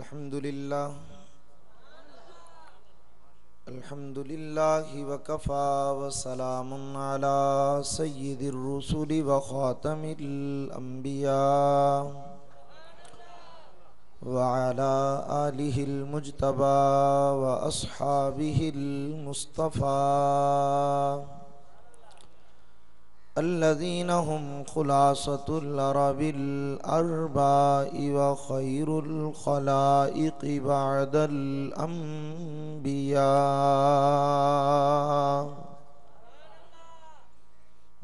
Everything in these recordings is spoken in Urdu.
الحمد لله وكفى وسلام على سيد الرسل وخاتم الأنبياء وعلى آله المجتبى وأصحابه المصطفى الذين هم خلاصة العرب الأرباء وخير الخلائق بعد الأنبياء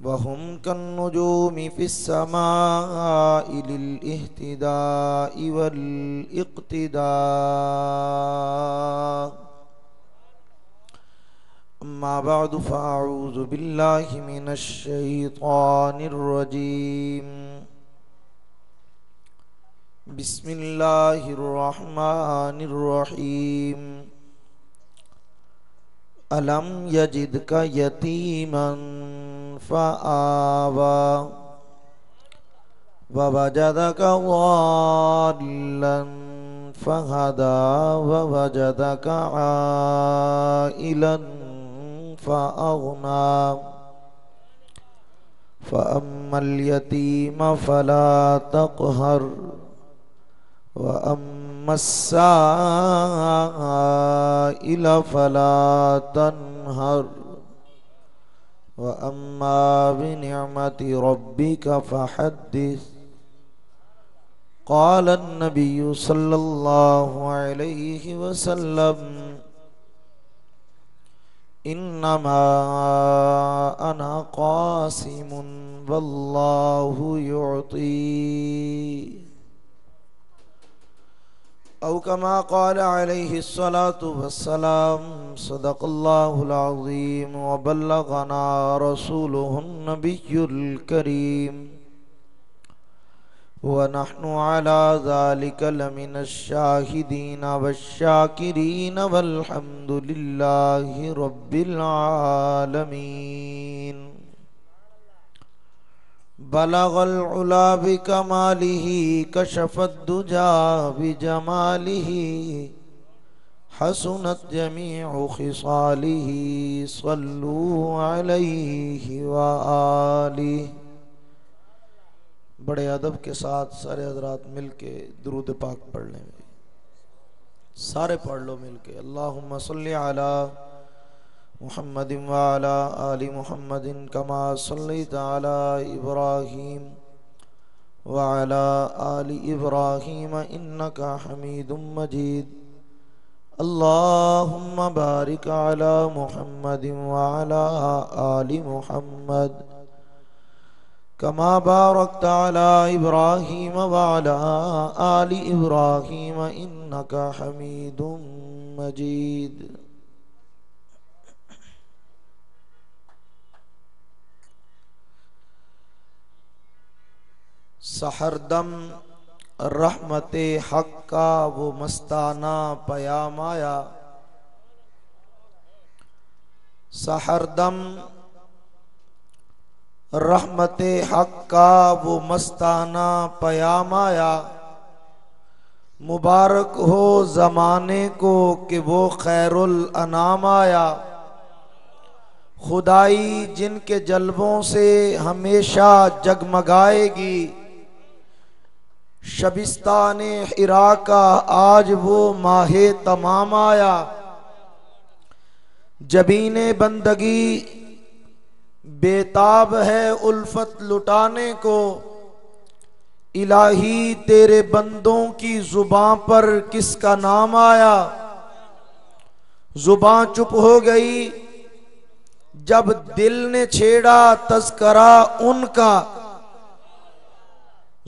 وهم كالنجوم في السماء للاهتداء والاقتداء أما بعد فأعوذ بالله من الشيطان الرجيم بسم الله الرحمن الرحيم ألم يجدك يتيما فآوى ووجدك ضالا فهدى ووجدك عائلا فأغنى فأما اليتيم فلا تقهر وأما السائل فلا تنهر وأما بنعمة ربك فحدث قال النبي صلى الله عليه وسلم إنما أنا قاسم والله يعطي أو كما قال عليه الصلاة والسلام صدق الله العظيم وبلغنا رسوله النبي الكريم ونحن على ذلك لمن الشاهدين والشاكرين والحمد لله رب العالمين بلغ العلا بكماله كشف الدجى بجماله حسنت جميع خصاله صلوا عليه وآله. بڑے ادب کے ساتھ سارے حضرات مل کے درود پاک پڑھ لیں. سارے پڑھ لو مل کے. اللہم صلی علی محمد وعلی آل محمد کما صلیت علی ابراہیم وعلی آل ابراہیم انکا حمید مجید. اللہم بارک علی محمد وعلی آل محمد كما باركت على إبراهيم وعلى آل إبراهيم إنك حميد مجيد. سحردم رحمت حق کا وہ مستانہ پیام آیا. سحردم رحمت حق کا وہ مستانہ پیام آیا. مبارک ہو زمانے کو کہ وہ خیر الانام آیا. خدائی جن کے جلووں سے ہمیشہ جگمگائے گی. شبستان حرا کا آج وہ ماہ تمام آیا. جبین بندگی بےتاب ہے الفت لٹانے کو. الہی تیرے بندوں کی زباں پر کس کا نام آیا. زباں چپ ہو گئی جب دل نے چھیڑا تذکرہ ان کا.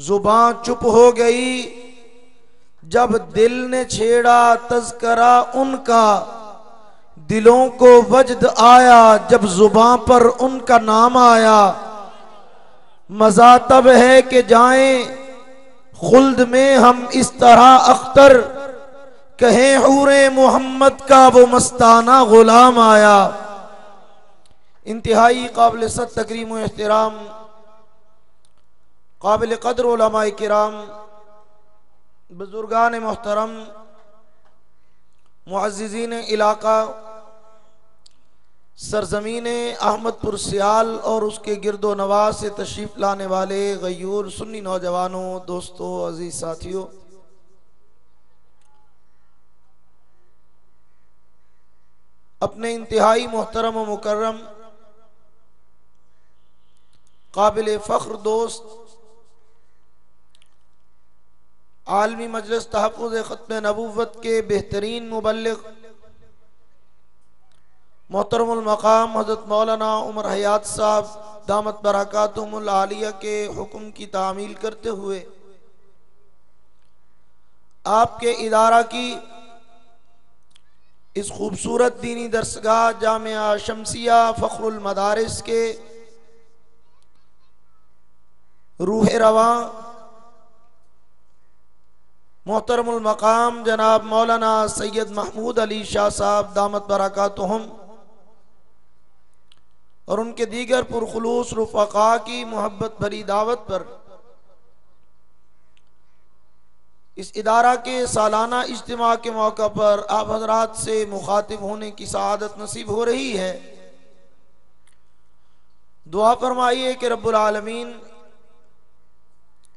زباں چپ ہو گئی جب دل نے چھیڑا تذکرہ ان کا. دلوں کو وجد آیا جب زباں پر ان کا نام آیا. مزہ تب ہے کہ جائیں خلد میں ہم اس طرح اختر. کہیں حور محمد کا وہ مستانہ غلام آیا. انتہائی قابل صد تکریم و احترام قابل قدر علماء کرام، بزرگان محترم، معززین علاقہ سرزمین احمد پور سیال اور اس کے گرد و نواح سے تشریف لانے والے غیور سنی نوجوانوں، دوستوں، عزیز ساتھیوں، اپنے انتہائی محترم و مکرم قابل فخر دوست عالمی مجلس تحفظ ختم نبوت کے بہترین مبلغ محترم المقام حضرت مولانا عمر حیات صاحب دامت برکاتہم العالیہ کے حکم کی تعمیل کرتے ہوئے آپ کے ادارہ کی اس خوبصورت دینی درسگاہ جامعہ شمسیہ فخر المدارس کے روح رواں محترم المقام جناب مولانا سید محمود علی شاہ صاحب دامت برکاتہم اور ان کے دیگر پرخلوص رفقاء کی محبت بھری دعوت پر اس ادارہ کے سالانہ اجتماع کے موقع پر آپ حضرات سے مخاطب ہونے کی سعادت نصیب ہو رہی ہے۔ دعا فرمائیے کہ رب العالمین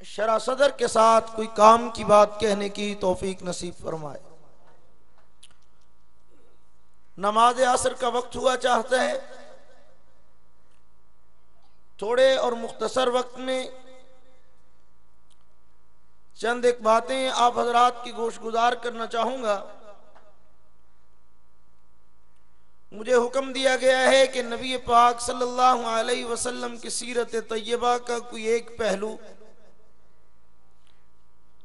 شرح صدر کے ساتھ کوئی کام کی بات کہنے کی توفیق نصیب فرمائے۔ نماز عصر کا وقت ہوا چاہتا ہے، تھوڑے اور مختصر وقت میں چند ایک باتیں آپ حضرات کی گوش گزار کرنا چاہوں گا۔ مجھے حکم دیا گیا ہے کہ نبی پاک صلی اللہ علیہ وسلم کی سیرت طیبہ کا کوئی ایک پہلو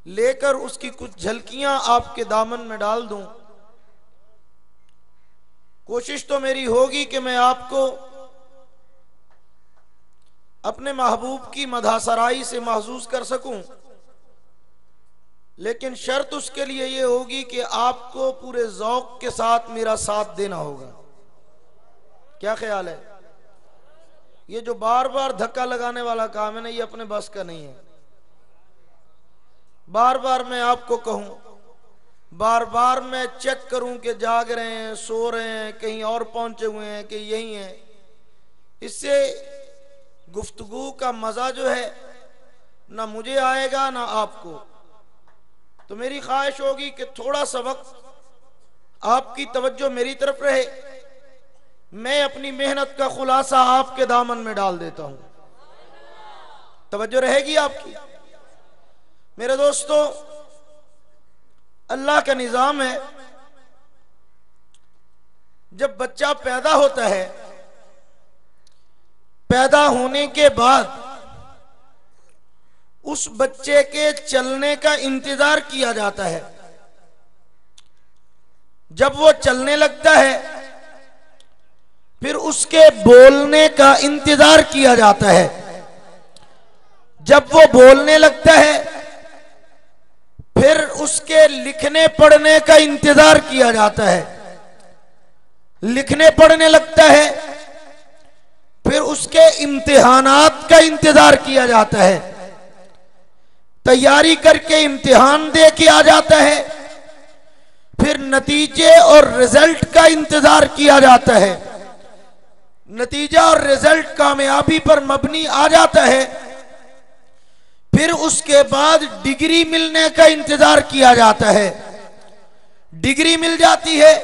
لے کر اس کی کچھ جھلکیاں آپ کے دامن میں ڈال دوں۔ کوشش تو میری ہوگی کہ میں آپ کو اپنے محبوب کی مدح سرائی سے محظوظ کر سکوں، لیکن شرط اس کے لیے یہ ہوگی کہ آپ کو پورے ذوق کے ساتھ میرا ساتھ دینا ہوگا۔ کیا خیال ہے؟ یہ جو بار بار دھکا لگانے والا کام ہے نا، یہ اپنے بس کا نہیں ہے۔ بار بار میں آپ کو کہوں، بار بار میں چیک کروں کہ جاگ رہے ہیں، سو رہے ہیں، کہیں اور پہنچے ہوئے ہیں کہ یہی ہیں، اس سے گفتگو کا مزہ جو ہے نہ مجھے آئے گا نہ آپ کو۔ تو میری خواہش ہوگی کہ تھوڑا سا وقت آپ کی توجہ میری طرف رہے، میں اپنی محنت کا خلاصہ آپ کے دامن میں ڈال دیتا ہوں۔ توجہ رہے گی آپ کی؟ میرے دوستو، اللہ کا نظام ہے، جب بچہ پیدا ہوتا ہے، پیدا ہونے کے بعد اس بچے کے چلنے کا انتظار کیا جاتا ہے۔ جب وہ چلنے لگتا ہے پھر اس کے بولنے کا انتظار کیا جاتا ہے۔ جب وہ بولنے لگتا ہے پھر اس کے لکھنے پڑھنے کا انتظار کیا جاتا ہے۔ لکھنے پڑھنے لگتا ہے پھر اس کے امتحانات کا انتظار کیا جاتا ہے۔ تیاری کر کے امتحان دے کے آ جاتا ہے، پھر نتیجے اور رزلٹ کا انتظار کیا جاتا ہے۔ نتیجہ اور رزلٹ کامیابی پر مبنی آ جاتا ہے، پھر اس کے بعد ڈگری ملنے کا انتظار کیا جاتا ہے۔ ڈگری مل جاتی ہے،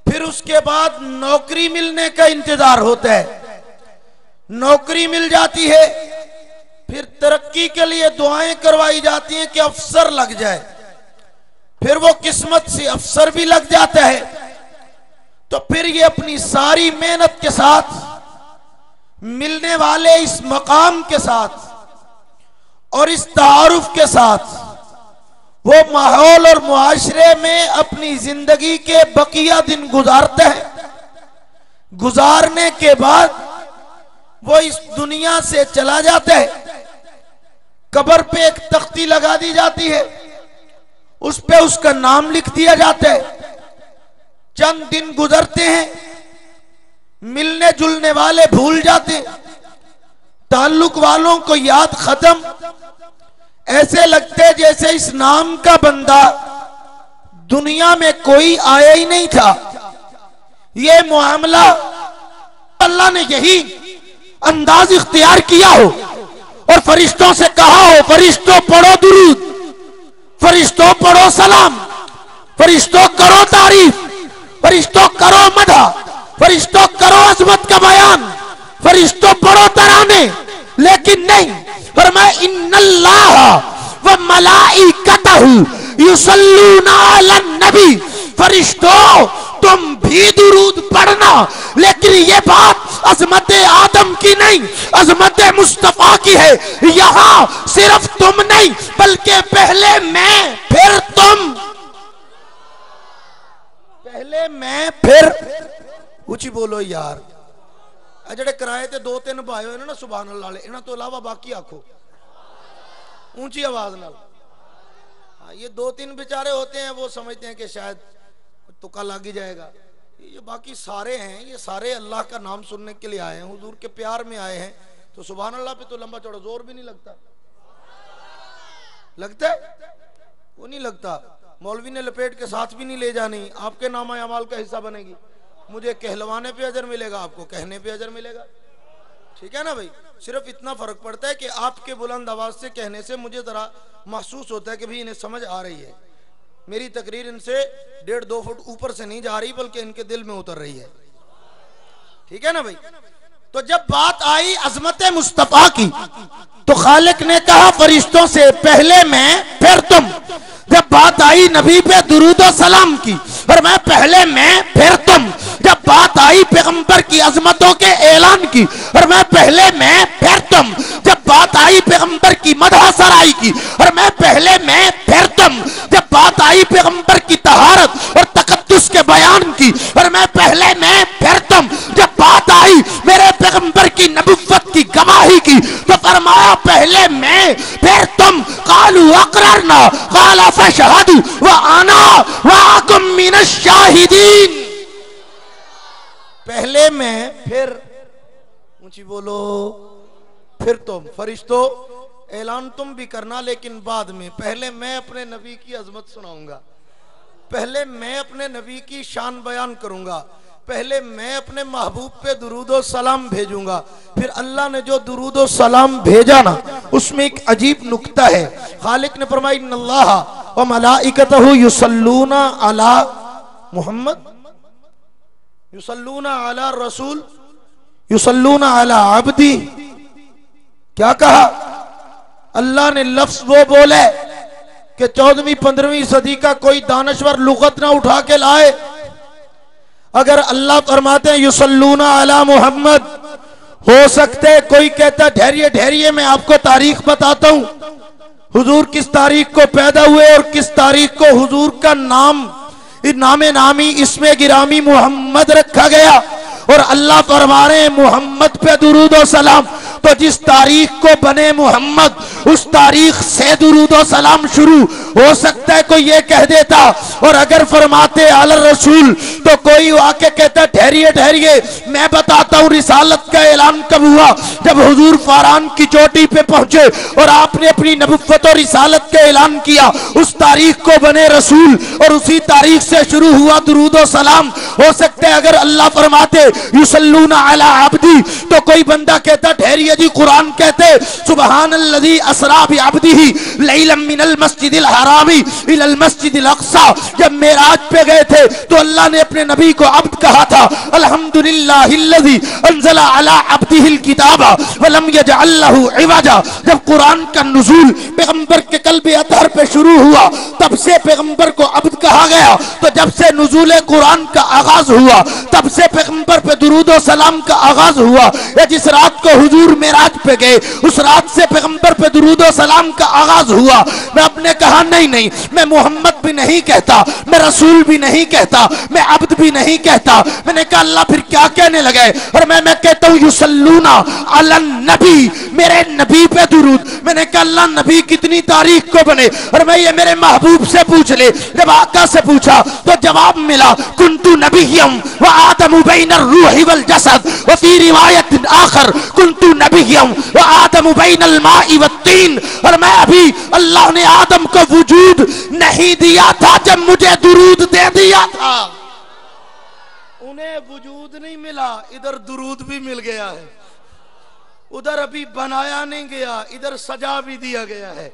پھر اس کے بعد نوکری ملنے کا انتظار ہوتا ہے۔ نوکری مل جاتی ہے، پھر ترقی کے لیے دعائیں کروائی جاتی ہیں کہ افسر لگ جائے، پھر وہ قسمت سے افسر بھی لگ جاتا ہے۔ تو پھر یہ اپنی ساری محنت کے ساتھ ملنے والے اس مقام کے ساتھ اور اس تعارف کے ساتھ وہ ماحول اور معاشرے میں اپنی زندگی کے بقیہ دن گزارتا ہے۔ گزارنے کے بعد وہ اس دنیا سے چلا جاتا ہے۔ قبر پہ ایک تختی لگا دی جاتی ہے، اس پہ اس کا نام لکھ دیا جاتا ہے۔ چند دن گزرتے ہیں، ملنے جلنے والے بھول جاتے ہیں، تعلق والوں کو یاد ختم، ایسے لگتے جیسے اس نام کا بندہ دنیا میں کوئی آیا ہی نہیں تھا یہ معاملہ اللہ نے یہی انداز اختیار کیا ہو اور فرشتوں سے کہا ہو فرشتوں پڑھو درود، فرشتوں پڑھو سلام، فرشتوں کرو تعریف، فرشتوں کرو مدح، فرشتوں کرو عظمت کا بیان، فرشتوں پڑھو ترانے، لیکن نہیں، فرمایا ان اللہ وملائکتہ یصلون علی النبی، فرشتوں تم بھی درود پڑھنا، لیکن یہ بات عظمت آدم کی نہیں، عظمت مصطفیٰ کی ہے، یہاں صرف تم نہیں بلکہ پہلے میں پھر تم، پہلے میں پھر اونچی بولو یار، جڑے کرائے تے 2-3 بھائی ہوئے نا سبحان اللہ علیہ، انہاں تو علاوہ باقی آکھو اونچی آواز نال، یہ 2-3 بیچارے ہوتے ہیں وہ سمجھتے ہیں کہ شاید تکا لگ ہی جائے گا، یہ باقی سارے ہیں، یہ سارے اللہ کا نام سننے کے لیے آئے ہیں، حضور کے پیار میں آئے ہیں، تو سبحان اللہ پہ تو لمبا چوڑا زور بھی نہیں لگتا، لگتا ہے وہ نہیں لگتا، مولوی نے لپیٹ کے ساتھ بھی نہیں لے جانی، آپ کے نامہ اعمال کا حصہ بنے گی، مجھے کہلوانے پہ اجر ملے گا، آپ کو کہنے پہ اجر ملے گا، ٹھیک ہے نا بھائی، صرف اتنا فرق پڑتا ہے کہ آپ کے بلند آواز سے کہنے سے مجھے ذرا محسوس ہوتا ہے کہ بھی انہیں سمجھ آ رہی ہے، میری تقریر ان سے 1.5-2 فٹ اوپر سے نہیں جا رہی بلکہ ان کے دل میں اتر رہی ہے، ٹھیک ہے نا بھائی، تو جب بات آئی عظمت مصطفیٰ کی تو خالق نے کہا فرشتوں سے پہلے میں پھر تم، جب بات آئی نبی پہ درود و سلام کی اور میں پہلے میں پھر تم، جب بات آئی پیغمبر کی عظمتوں کے اعلان کی اور میں پہلے میں پھر تم، جب بات آئی پیغمبر کی مدح سرائی کی اور میں پہلے میں پھر تم، جب بات آئی پیغمبر کی طہارت اور تقدس کے بیان کی اور میں پہلے میں پھر تم، جب بات آئی میرے پیغمبر کی نبوت کی گواہی کی تو فرمایا پہلے میں پھر تم، قالوا اقررنا قال فاشهدوا وانا معكم من الشاہدین، پہلے میں پھر اونچی بولو پھر تم، فرشتوں اعلان تم بھی کرنا لیکن بعد میں، پہلے میں اپنے نبی کی عظمت سناؤں گا، پہلے میں اپنے نبی کی شان بیان کروں گا، پہلے میں اپنے محبوب پہ درود و سلام بھیجوں گا، پھر اللہ نے جو درود و سلام بھیجا نا اس میں ایک عجیب نکتہ ہے، خالق نے فرمایا ان اللہ وملائکتہ یصلون علی محمد، یصلون علی رسول، یصلون علی عبدی، کیا کہا؟ اللہ نے لفظ وہ بولے کہ 14ویں-15ویں صدی کا کوئی دانشور لغت نہ اٹھا کے لائے، اگر اللہ فرماتے ہیں یصلون علی محمد، ہو سکتے کوئی کہتا ٹھہریے ٹھہریے میں آپ کو تاریخ بتاتا ہوں، حضور کس تاریخ کو پیدا ہوئے اور کس تاریخ کو حضور کا نام نامی اسم گرامی محمد رکھا گیا، اور اللہ فرما رہے ہیں محمد پہ درود و سلام، تو جس تاریخ کو بنے محمد اس تاریخ سے درود و سلام شروع، ہو سکتا ہے کوئی یہ کہہ دیتا، اور اگر فرماتے علی الرسول تو کوئی آ کے کہتا ٹھہریے ٹھہریے میں بتاتا ہوں رسالت کا اعلان کب ہوا، جب حضور فاران کی چوٹی پہ پہنچے اور آپ نے اپنی نبوت اور رسالت کا اعلان کیا، اس تاریخ کو بنے رسول اور اسی تاریخ سے شروع ہوا درود و سلام، ہو سکتا ہے اگر اللہ فرماتے یصلون علی عبدی تو کوئی بندہ کہتا ٹھہریے جی قرآن کہتے سبحان الذی اسری بعبدہ لیلا من المسجد الحرام الی المسجد الاقصی، جب معراج پہ گئے تھے تو اللہ نے اپنے نبی کو عبد کہا تھا، الحمدللہ الذی انزل علی عبدہ الکتاب ولم یجعل لہ عوجا، جب قرآن کا نزول پیغمبر کے قلب اطہر پہ شروع ہوا تب سے پیغمبر کو عبد کہا گیا، تو جب سے نزول قرآن کا آغاز ہوا تب سے پیغمبر پہ درود و سلام کا آغاز ہوا، یا جس رات کو حضور معراج پہ گئے اس رات سے پیغمبر پہ درود و سلام کا آغاز ہوا۔ میں اپنے کہا نہیں میں محمد بھی نہیں کہتا، میں رسول بھی نہیں کہتا، میں عبد بھی نہیں کہتا، میں نے کہا اللہ پھر کیا کہنے لگے، اور میں کہتا ہوں یصلون علی النبی، میرے نبی پہ درود، میں نے کہا اللہ نبی کتنی تاریخ کو بنے، اور میں یہ میرے محبوب سے پوچھ لے، جب آقا سے پوچھا تو جواب ملا کنتو نبیم وآدم بین الروح والجسد، وفی روایت آخر کنتو نبیا وآدم بین الماء والطین، اور میں ابھی اللہ نے آدم کو وجود نہیں دیا تھا جب مجھے درود دے دیا تھا۔ انہیں وجود نہیں ملا، ادھر درود بھی مل گیا ہے، ادھر ابھی بنایا نہیں گیا، ادھر سجا بھی دیا گیا ہے،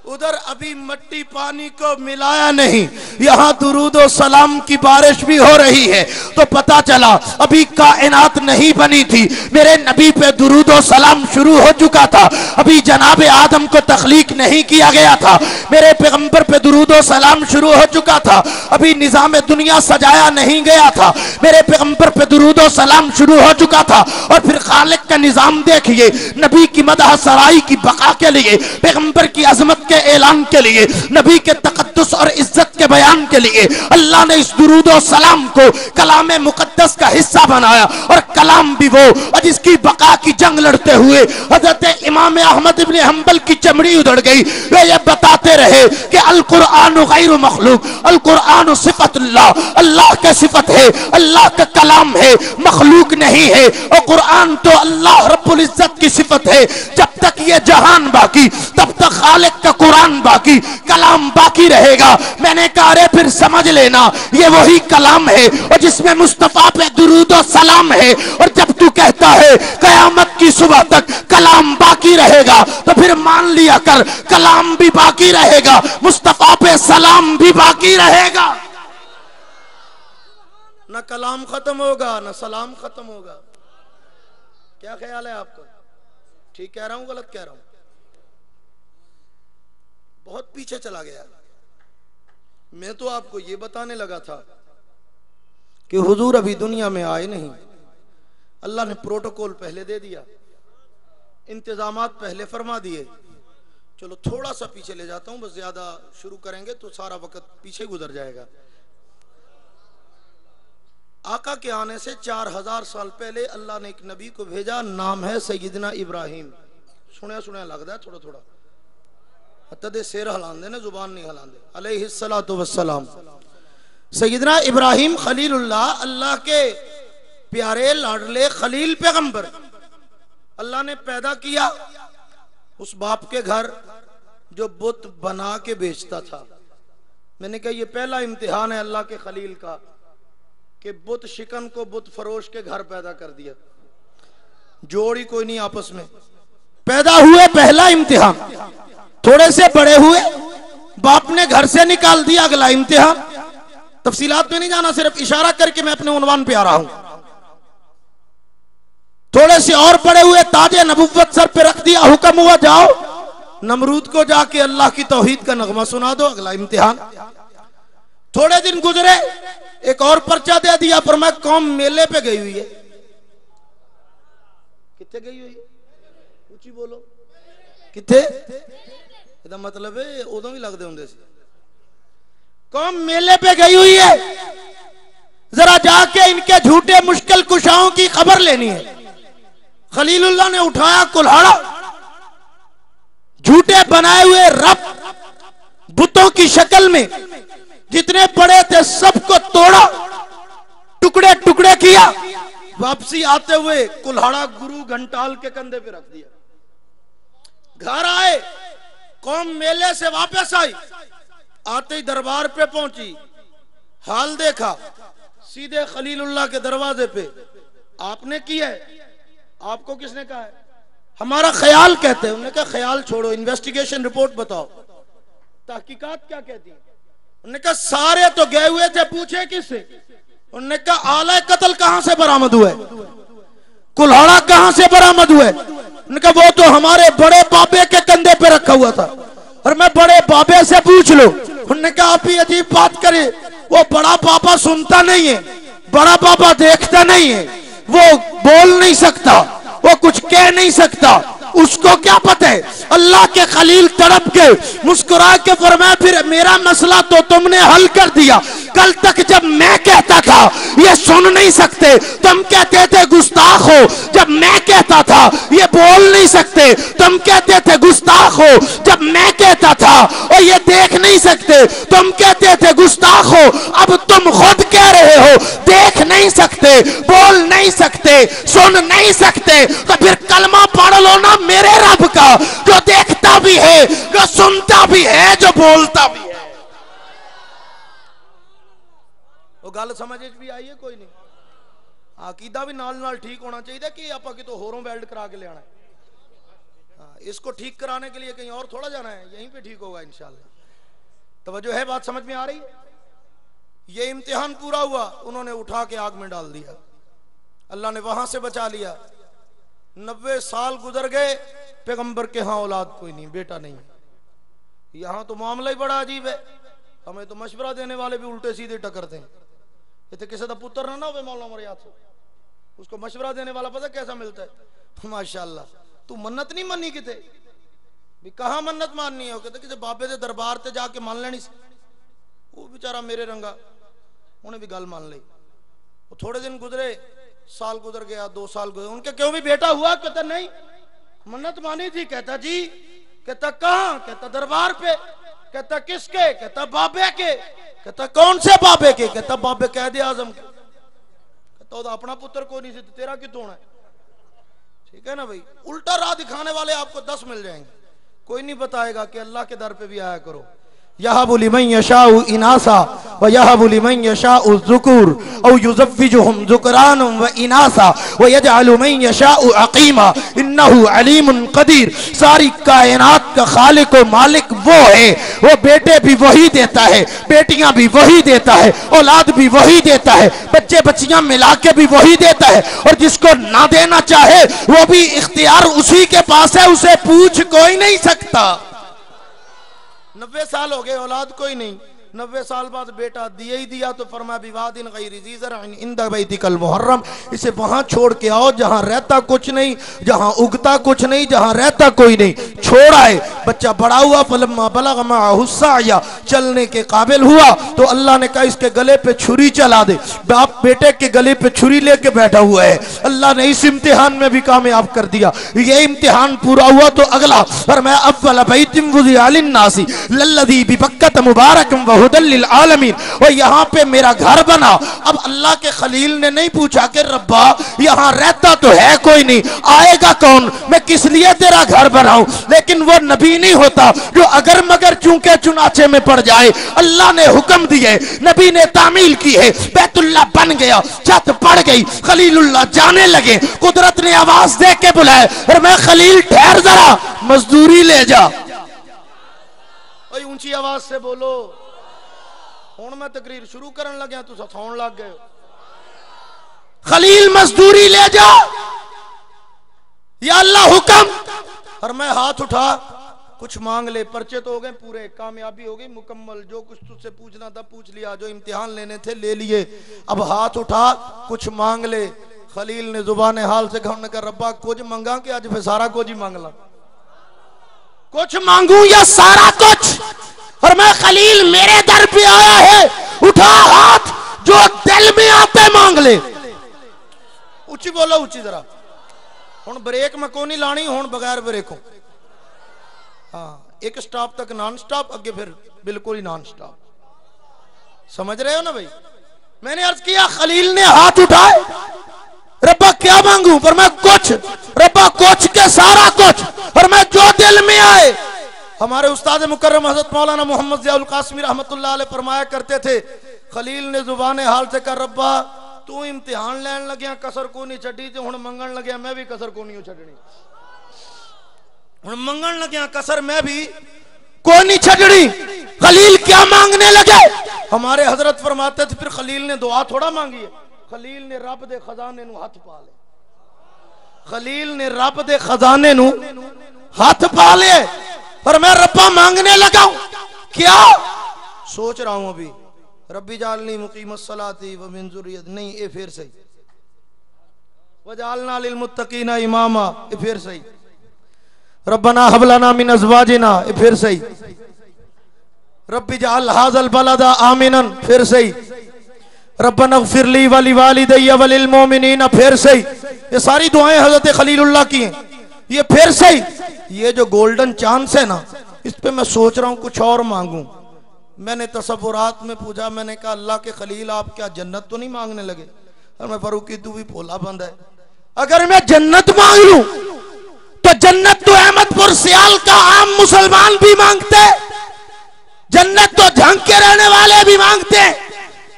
ادھر ابھی مٹی پانی کو ملایا نہیں، یہاں درود و سلام کی بارش بھی ہو رہی ہے۔ تو پتا چلا ابھی کائنات نہیں بنی تھی، میرے نبی پہ درود و سلام شروع ہو چکا تھا، ابھی جناب آدم کو تخلیق نہیں کیا گیا تھا، میرے پیغمبر پہ درود و سلام شروع ہو چکا تھا، ابھی نظام دنیا سجایا نہیں گیا تھا، میرے پیغمبر پہ درود و سلام شروع ہو چکا تھا۔ اور پھر خالق کا نظام دیکھئے، نبی کی مدح سرائی کی بقا کے لیے، پیغمبر کی عظمت کے اعلان کے لیے، نبی کے تقدس اور عزت کے بیان کے لیے اللہ نے اس درود و سلام کو کلام مقدس کا حصہ بنایا، اور کلام بھی وہ جس کی بقا کی جنگ لڑتے ہوئے حضرت امام احمد ابن حنبل کی چمڑی ادھڑ گئی۔ وہ یہ بتاتے رہے کہ القرآن غیر مخلوق، القرآن صفت اللہ، اللہ کا صفت ہے، اللہ کا کلام ہے، مخلوق نہیں ہے، اور قرآن تو اللہ رب العزت کی صفت ہے۔ جب تک یہ جہان باقی تب تک خالق کا قرآن باقی، کلام باقی رہے گا۔ میں نے کہا رے پھر سمجھ لینا یہ وہی کلام ہے اور جس میں مصطفیٰ پہ درود و سلام ہے، اور جب تو کہتا ہے قیامت کی صبح تک کلام باقی رہے گا تو پھر مان لیا کر کلام بھی باقی رہے گا، مصطفیٰ پہ سلام بھی باقی رہے گا۔ نہ کلام ختم ہوگا نہ سلام ختم ہوگا۔ کیا خیال ہے آپ کا؟ ٹھیک کہہ رہا ہوں غلط کہہ رہا ہوں؟ بہت پیچھے چلا گیا۔ میں تو آپ کو یہ بتانے لگا تھا کہ حضور ابھی دنیا میں آئے نہیں، اللہ نے پروٹوکول پہلے دے دیا، انتظامات پہلے فرما دیے۔ چلو تھوڑا سا پیچھے لے جاتا ہوں، بس زیادہ شروع کریں گے تو سارا وقت پیچھے گزر جائے گا۔ آقا کے آنے سے 4000 سال پہلے اللہ نے ایک نبی کو بھیجا، نام ہے سیدنا ابراہیم۔ سنیا لگتا ہے تھوڑا تھوڑا، حتی سیر ہلان دے نا، زبان نہیں ہلان دے۔ علیہ السلام سیدنا ابراہیم خلیل اللہ، اللہ کے پیارے لاڈلے خلیل پیغمبر، اللہ نے پیدا کیا اس باپ کے گھر جو بت بنا کے بیچتا تھا۔ میں نے کہا یہ پہلا امتحان ہے اللہ کے خلیل کا کہ بت شکن کو بت فروش کے گھر پیدا کر دیا، جوڑی کوئی نہیں آپس میں، پیدا ہوئے پہلا امتحان، تھوڑے سے بڑے ہوئے باپ نے گھر سے نکال دیا، اگلا امتحان۔ تفصیلات میں نہیں جانا، صرف اشارہ کر کے میں اپنے عنوان پہ آ رہا ہوں۔ تھوڑے سے اور بڑے ہوئے، تاج نبوت سر پہ رکھ دیا، حکم ہوا جاؤ نمرود کو جا کے اللہ کی توحید کا نغمہ سنا دو، اگلا امتحان۔ تھوڑے دن گزرے، ایک اور پرچہ دے دیا، پر میں قوم میلے پہ گئی ہوئی ہے۔ کتنے گئی ہوئی؟ اونچی بولو، کتنے؟ یہ مطلب ہے ادھوں بھی لگ دے ہوندے سی۔ قوم میلے پہ گئی ہوئی ہے، ذرا جا کے ان کے جھوٹے مشکل کشاؤں کی خبر لینی ہے۔ خلیل اللہ نے اٹھایا کلہاڑا، جھوٹے بنائے ہوئے رب بتوں کی شکل میں جتنے پڑے تھے سب کو توڑا، ٹکڑے ٹکڑے کیا، واپسی آتے ہوئے کلہاڑا گرو گھنٹال کے کندھے پہ رکھ دیا۔ گھر آئے، قوم میلے سے واپس آئی، آتے ہی دربار پہ پہنچی، حال دیکھا، سیدھے خلیل اللہ کے دروازے پہ، آپ نے کیا ہے؟ آپ کو کس نے کہا ہے؟ ہمارا خیال کہتے ہیں۔ انہوں نے کہا خیال چھوڑو، انویسٹیگیشن رپورٹ بتاؤ، تحقیقات کیا کہتی ہیں؟ انہوں نے کہا سارے تو گئے ہوئے تھے، پوچھے کس سے؟ انہوں نے کہا آلہ قتل کہاں سے برآمد ہوئے؟ کلہاڑا کہاں سے برآمد ہوئے؟ انہوں نے کہا وہ تو ہمارے بڑے بابے کے کندھے پہ رکھا ہوا تھا، اور میں بڑے بابے سے پوچھ لو۔ انہوں نے کہا آپ ہی عجیب بات کریں، وہ بڑا بابا سنتا نہیں ہے، بڑا بابا دیکھتا نہیں ہے، وہ بول نہیں سکتا، وہ کچھ کہہ نہیں سکتا، اس کو کیا پتہ ہے؟ اللہ کے خلیل تڑپ کے مسکرا کے فرمایا پھر میرا مسئلہ تو تم نے حل کر دیا، کل تک جب میں کہتا تھا یہ سن نہیں سکتے تم کہتے تھے گستاخ ہو، جب میں کہتا تھا یہ بول نہیں سکتے تم کہتے تھے گستاخ ہو، جب میں کہتا تھا اور یہ دیکھ نہیں سکتے تم کہتے تھے گستاخ ہو، اب تم خود کہہ رہے ہو دیکھ نہیں سکتے، بول نہیں نہیں سکتے سن نہیں سکتے تو پھر کلمہ پڑھ لو نا میرے رب کا جو دیکھتا بھی ہے جو سنتا بھی ہے جو بولتا بھی ہے. وہ گل سمجھ بھی آئی ہے کوئی نہیں؟ عقیدہ بھی نال ٹھیک ہونا چاہیے کہ آپ کی تو ہوروں ویلڈ کرا کے لے آنا ہے. اس کو ٹھیک کرانے کے لیے کہیں اور تھوڑا جانا ہے, یہیں پہ ٹھیک ہوگا انشاءاللہ. توجہ ہے, بات سمجھ میں آ رہی ہے؟ یہ امتحان پورا ہوا, انہوں نے اٹھا کے آگ میں ڈال دیا, اللہ نے وہاں سے بچا لیا. 90 سال گزر گئے, پیغمبر کے ہاں اولاد کوئی نہیں, بیٹا نہیں. یہاں تو معاملہ ہی بڑا عجیب ہے, ہمیں تو مشورہ دینے والے بھی الٹے سیدھے ٹکرتے ہیں. یہ تو کسی دا پتر نہ ہوئے مولانا مریاد سے, اس کو مشورہ دینے والا پتہ کیسا ملتا ہے؟ ماشاءاللہ. تو منت نہیں منی کتے بھی, کہاں منت ماننی ہے؟ کہتے کسی بابے دے دربار تے جا کے مان لینی سی. وہ بیچارہ میرے رنگا, انہیں بھی گل مان لی. وہ تھوڑے دن گزرے, سال گزر گیا, 2 سال گزرے, ان کے کیوں بھی بیٹا ہوا؟ کہتا نہیں منت مانی تھی. کہتا جی. کہتا کہاں؟ کہتا دربار پہ. کہتا کس کے؟ کہتا بابے کے. کہتا کون سے بابے کے؟ کہتا بابے قائد اعظم کے. کہتا وہ اپنا پتر کو نہیں سی, تیرا کتوں ہے؟ ٹھیک ہے نا بھائی, الٹا راہ دکھانے والے آپ کو 10 مل جائیں گے. کوئی نہیں بتائے گا کہ اللہ کے در پہ بھی آیا کرو. یَهَبُ لِمَن يَشَاءُ إِنَاثًا وَيَهَبُ لِمَن يَشَاءُ الذُّكُورَ أَوْ يُزَوِّجُهُمْ ذُكْرَانًا وَإِنَاثًا وَيَجْعَلُ مَن يَشَاءُ عَقِيمًا إِنَّهُ عَلِيمٌ قَدِيرٌ. ساری کائنات کا خالق و مالک وہ ہے, وہ بیٹے بھی وہی دیتا ہے, بیٹیاں بھی وہی دیتا ہے, اولاد بھی وہی دیتا ہے, بچے بچیاں ملا کے بھی وہی دیتا ہے, اور جس کو نہ دینا چاہے وہ بھی اختیار اسی کے پاس ہے, اسے پوچھ کوئی نہیں سکتا. 90 سال ہو گئے, اولاد کوئی نہیں. 90 سال بعد بیٹا دیا ہی دیا تو فرمایا بوادٍ غیر ذی زرع عند بیتک المحرم, اسے وہاں چھوڑ کے آؤ جہاں رہتا کچھ نہیں, جہاں اگتا کچھ نہیں, جہاں رہتا کوئی نہیں. چھوڑ آئے, بچہ بڑا ہوا, فلما بلغ معہ السعی, چلنے کے قابل ہوا تو اللہ نے کہا اس کے گلے پہ چھری چلا دے. باپ بیٹے کے گلے پہ چھری لے کے بیٹھا ہوا ہے, اللہ نے اس امتحان میں بھی کامیاب کر دیا. یہ امتحان پورا ہوا تو اگلا فرمایا اول بیت وضع للناس للذی ببکۃ مبارک وہدی للعالمین, اور یہاں پہ میرا گھر بنا. اب اللہ کے خلیل نے نہیں پوچھا کہ ربا یہاں رہتا تو ہے کوئی نہیں, آئے گا کون, میں کس لیے تیرا گھر بناؤں. لیکن وہ نبی نہیں ہوتا جو اگر مگر چونکہ چنانچہ میں پڑ جائے. اللہ نے حکم دیے, نبی نے تعمیل کی ہے, بیت اللہ بن گیا, چھت پڑ گئی, خلیل اللہ جانے لگے, قدرت نے آواز دے کے بلائے, اور میں خلیل ٹھہر ذرا مزدوری لے جا. اونچی آواز سے بولو. ہوں میں تقریر شروع کرن لگیا تو سون لگ گئے. خلیل مزدوری لے جا, یا اللہ حکم. اور میں ہاتھ اٹھا, کچھ مانگ لے. پرچے تو ہو گئے پورے, کامیابی ہو گئی مکمل, جو کچھ تجھ سے پوچھنا تھا پوچھ لیا, جو امتحان لینے تھے لے لیے. اب ہاتھ اٹھا, کچھ مانگ لے. خلیل نے زبان حال سے کہا, کہ ربا کچھ مانگا کہ آج پھر سارا کچھ ہی مانگ لا, کچھ مانگوں یا سارا کچھ. اور میں خلیل میرے در پہ آیا ہے, اٹھا ہاتھ, جو دل میں آتے مانگ لے. اچھی بولا, اچھی ذرا. ہون بریک میں کو نہیں لانی, ہون بغیر بریکوں. ہاں, ایک سٹاپ تک نان سٹاپ, اگے پھر بالکل ہی نان سٹاپ. سمجھ رہے ہو نا بھائی؟ میں نے عرض کیا, خلیل نے ہاتھ اٹھائے, ربا کیا مانگوں؟ پر میں کچھ. ربا کچھ کے سارا کچھ, اور میں جو دل میں آئے. ہمارے استاد مکرم حضرت مولانا محمد ضیاء القاسمی رحمت اللہ علیہ فرمایا کرتے تھے, خلیل نے زبان حال سے کہا, ربا تو امتحان لین لگیا کسر کو نہیں چھڑی, تے ہن منگن لگیا میں بھی کسر کو نہیں چھڑنی. ہن منگن لگیا کسر میں بھی کوئی نہیں چھڑنی. خلیل کیا مانگنے لگے؟ ہمارے حضرت فرماتے تھے, پھر خلیل نے دعا تھوڑا مانگی ہے, خلیل نے رب دے خزانے نو ہاتھ پا لے. خلیل نے رب دے خزانے نو ہاتھ پا لے, اور میں ربا مانگنے لگا ہوں. کیا سوچ رہا ہوں ابھی, ربی جعلنی مقیم الصلاۃ ومن ذریتی, نہیں اے پھر صحیح, وجعلنا للمتقین اماما, اے پھر صحیح, ربنا هب لنا من ازواجنا, اے پھر صحیح, ربی جعل هذا البلد آمنا, پھر صحیح, ربنا اغفر لی ولوالدی وللمؤمنین, پھر صحیح. یہ ساری دعائیں حضرت خلیل اللہ کی ہیں, یہ پھر صحیح. یہ جو گولڈن چانس ہے نا, اس پہ میں سوچ رہا ہوں کچھ اور مانگوں. میں نے تصورات میں پوچھا, میں نے کہا اللہ کے خلیل آپ کیا جنت تو نہیں مانگنے لگے؟ اور میں فاروقی تو بھی پھولا بند ہے، اگر میں جنت مانگ لوں تو جنت تو احمد پور سیال کا عام مسلمان بھی مانگتے، جنت تو جھنگ کے رہنے والے بھی مانگتے،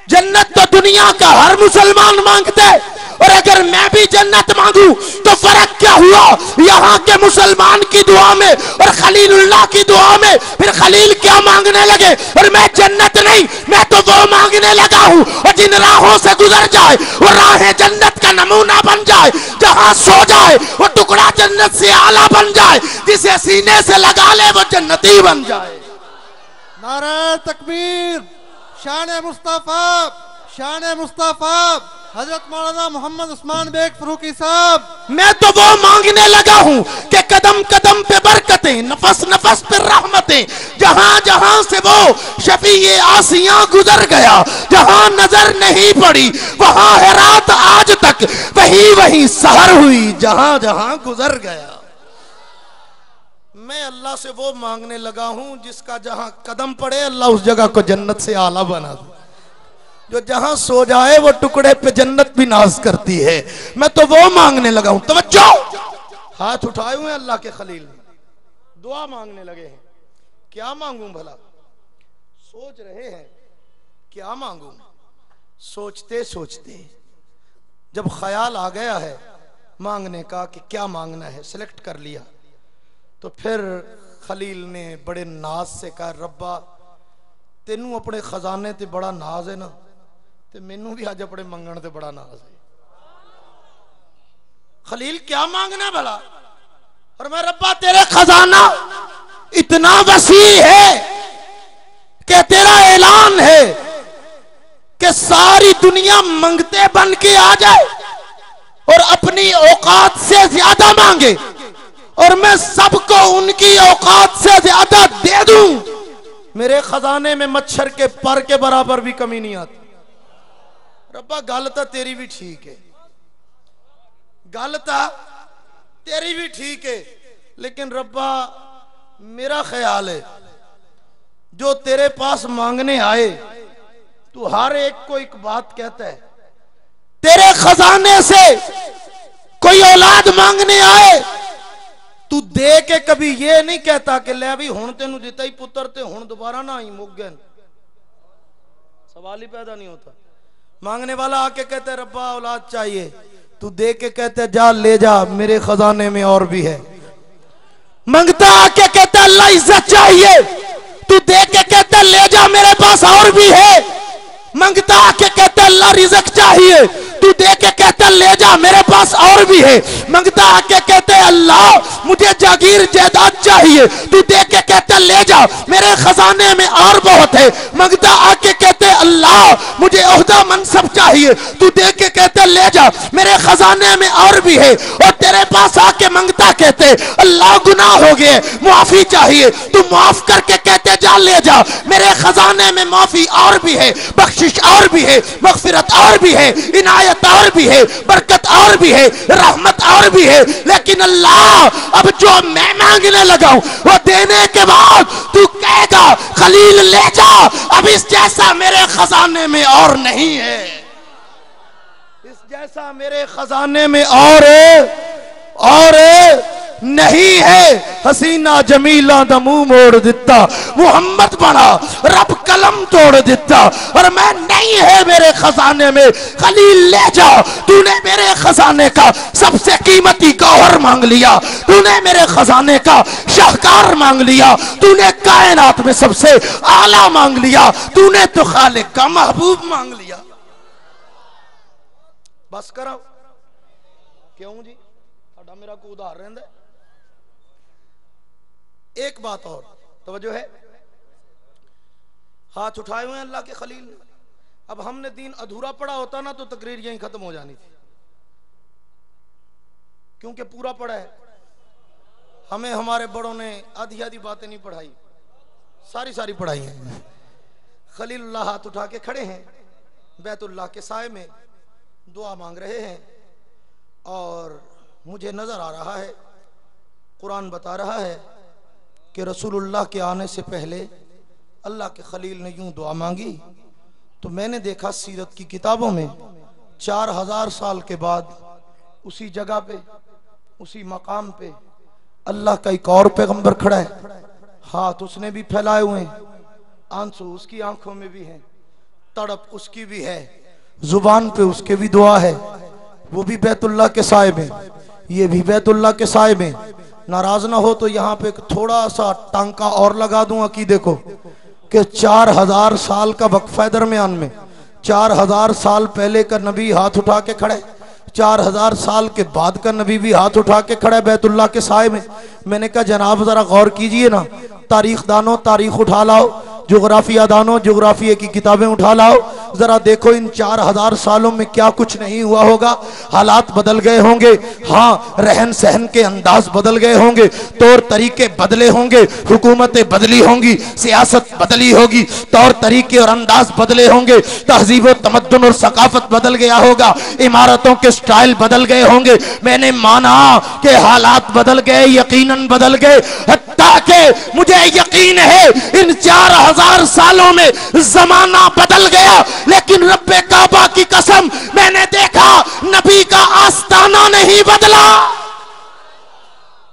جنت تو دنیا کا ہر مسلمان مانگتے، اور اگر میں بھی جنت مانگوں تو فرق کیا ہوا یہاں کے مسلمان کی دعا میں اور خلیل اللہ کی دعا میں؟ پھر خلیل کیا مانگنے لگے اور میں جنت نہیں، میں تو وہ مانگنے لگا ہوں اور جن راہوں سے گزر جائے وہ راہیں جنت کا نمونہ بن جائے، جہاں سو جائے وہ ٹکڑا جنت سے اعلیٰ بن جائے، جسے سینے سے لگا لے وہ جنتی بن جائے۔ نعرہ تکبیر، شان مصطفیٰ، شان مصطفیٰ، حضرت مولانا محمد عثمان بیگ فاروقی صاحب۔ میں تو وہ مانگنے لگا ہوں کہ قدم قدم پہ برکتیں، نفس نفس پہ رحمتیں، جہاں جہاں سے وہ شفیع آسیاں گزر گیا، جہاں نظر نہیں پڑی وہاں ہے رات آج تک، وہی سحر ہوئی جہاں جہاں گزر گیا۔ میں اللہ سے وہ مانگنے لگا ہوں جس کا جہاں قدم پڑے اللہ اس جگہ کو جنت سے اعلیٰ بنا دے، جو جہاں سو جائے وہ ٹکڑے پہ جنت بھی ناز کرتی ہے، میں تو وہ مانگنے لگا ہوں۔ توجہ، ہاتھ اٹھائے ہوئے اللہ کے خلیل دعا مانگنے لگے ہیں، کیا مانگوں بھلا؟ سوچ رہے ہیں کیا مانگوں؟ سوچتے سوچتے جب خیال آ گیا ہے مانگنے کا کہ کیا مانگنا ہے، سلیکٹ کر لیا، تو پھر خلیل نے بڑے ناز سے کہا ربا تینوں اپنے خزانے تے بڑا ناز ہے نا، تے مینوں بھی آج اپنے منگن تے بڑا ناز ہے۔ خلیل کیا مانگنا بھلا؟ اور میں ربا تیرے خزانہ اتنا وسیع ہے کہ تیرا اعلان ہے کہ ساری دنیا منگتے بن کے آ جائے اور اپنی اوقات سے زیادہ مانگے اور میں سب کو ان کی اوقات سے زیادہ دے دوں، میرے خزانے میں مچھر کے پر کے برابر بھی کمی نہیں آتی۔ ربا گل تا تیری بھی ٹھیک ہے، گل تا تیری بھی ٹھیک ہے، لیکن ربا میرا خیال ہے جو تیرے پاس مانگنے آئے تو ہر ایک کو ایک بات کہتا ہے، تیرے خزانے سے کوئی اولاد مانگنے آئے تو دے کے کبھی یہ نہیں کہتا کہ لے بھی ہون تینوں دیتا ہی پتر تے ہون دوبارہ نہ آئی مک گئے، سوال ہی پیدا نہیں ہوتا۔ مانگنے والا آ کے کہتا ہے ربا اولاد چاہیے، تو دے کے کہتا ہے جا لے جا میرے خزانے میں اور بھی ہے۔ منگتا آ کے کہتا ہے اللہ عزت چاہیے، تو دے کے کہتا ہے لے جا میرے پاس اور بھی ہے۔ منگتا آ کے کہتا ہے اللہ رزق چاہیے، تو دے کے کہتا ہے لے جا میرے پاس اور بھی ہے۔ منگتا آ کے کہتے ہیں اللہ مجھے جاگیر جائیداد چاہیے، تو دے کے کہتا ہے لے جا میرے خزانے میں اور بہت ہے۔ منگتا آ کے کہتے ہیں اللہ مجھے عہدہ منصب چاہیے، تو دے کے کہتے ہیں لے جا میرے خزانے میں اور بھی ہے۔ اور تیرے پاس آ کے منگتا کہتے اللہ گناہ ہو گئے معافی چاہیے، تو معاف کر کے کہتے جا لے جا میرے خزانے میں معافی اور بھی ہے، بخشش اور بھی ہے، مغفرت اور بھی ہے، عنایت اور بھی ہے، برکت اور بھی ہے، رحمت اور بھی ہے۔ لیکن اللہ اب جو میں مانگنے لگا ہوں وہ دینے کے بعد تو کہے گا خلیل لے جا، اب اس جیسا میرے خزانے میں اور نہیں ہے، اس جیسا میرے خزانے میں اور نہیں ہے۔ حسینہ جمیلہ دا منہ موڑ دیتا، محمد بنا رب قلم توڑ دیتا، اور میں نہیں ہے میرے خزانے میں۔ خلیل لے جا، تو نے میرے خزانے کا سب سے قیمتی گوہر مانگ لیا، تو نے میرے خزانے کا شاہکار مانگ لیا، تو نے کائنات میں سب سے اعلیٰ مانگ لیا، تو نے تو خالق کا محبوب مانگ لیا۔ بس کرو کیوں جی اڈا میرا کو ادھار رہندا ہے۔ ایک بات اور توجہ ہے، ہاتھ اٹھائے ہوئے ہیں اللہ کے خلیل نے۔ اب ہم نے دین ادھورا پڑھا ہوتا نا تو تقریر یہیں ختم ہو جانی تھی، کیونکہ پورا پڑھا ہے۔ ہمیں ہمارے بڑوں نے آدھی آدھی باتیں نہیں پڑھائی، ساری پڑھائی ہیں۔ خلیل اللہ ہاتھ اٹھا کے کھڑے ہیں بیت اللہ کے سائے میں، دعا مانگ رہے ہیں، اور مجھے نظر آ رہا ہے قرآن بتا رہا ہے کہ رسول اللہ کے آنے سے پہلے اللہ کے خلیل نے یوں دعا مانگی، تو میں نے دیکھا سیرت کی کتابوں میں 4000 سال کے بعد اسی جگہ پہ اسی مقام پہ اللہ کا ایک اور پیغمبر کھڑا ہے، ہاتھ اس نے بھی پھیلائے ہوئے ہیں، آنسو اس کی آنکھوں میں بھی ہیں، تڑپ اس کی بھی ہے، زبان پہ اس کے بھی دعا ہے، وہ بھی بیت اللہ کے سائے میں، یہ بھی بیت اللہ کے سائے میں۔ ناراض نہ ہو تو یہاں پہ تھوڑا سا ٹانکا اور لگا دوں عقیدے کو کہ 4000 سال کا وقفہ درمیان میں 4000 سال پہلے کا نبی ہاتھ اٹھا کے کھڑے، 4000 سال کے بعد کا نبی بھی ہاتھ اٹھا کے کھڑا ہے بیت اللہ کے سائے میں۔ میں نے کہا جناب ذرا غور کیجئے نا، تاریخ دانوں تاریخ اٹھا لاؤ، جغرافیہ دانوں جغرافیہ کی کتابیں اٹھا لاؤ، ذرا دیکھو ان 4000 سالوں میں کیا کچھ نہیں ہوا ہوگا۔ حالات بدل گئے ہوں گے، ہاں رہن سہن کے انداز بدل گئے ہوں گے، طور طریقے بدلے ہوں گے، حکومتیں بدلی ہوں گی، سیاست بدلی ہوگی، طور طریقے اور انداز بدلے ہوں گے، تہذیب و تمدن اور ثقافت بدل گیا ہوگا، عمارتوں کے سٹائل بدل گئے ہوں گے۔ میں نے مانا کہ حالات بدل گئے، یقیناً بدل گئے، حتیٰ کہ مجھے یقین ہے ان 4000 سالوں میں زمانہ بدل گیا، لیکن رب کعبہ کی قسم میں نے دیکھا نبی کا آستانہ نہیں بدلا۔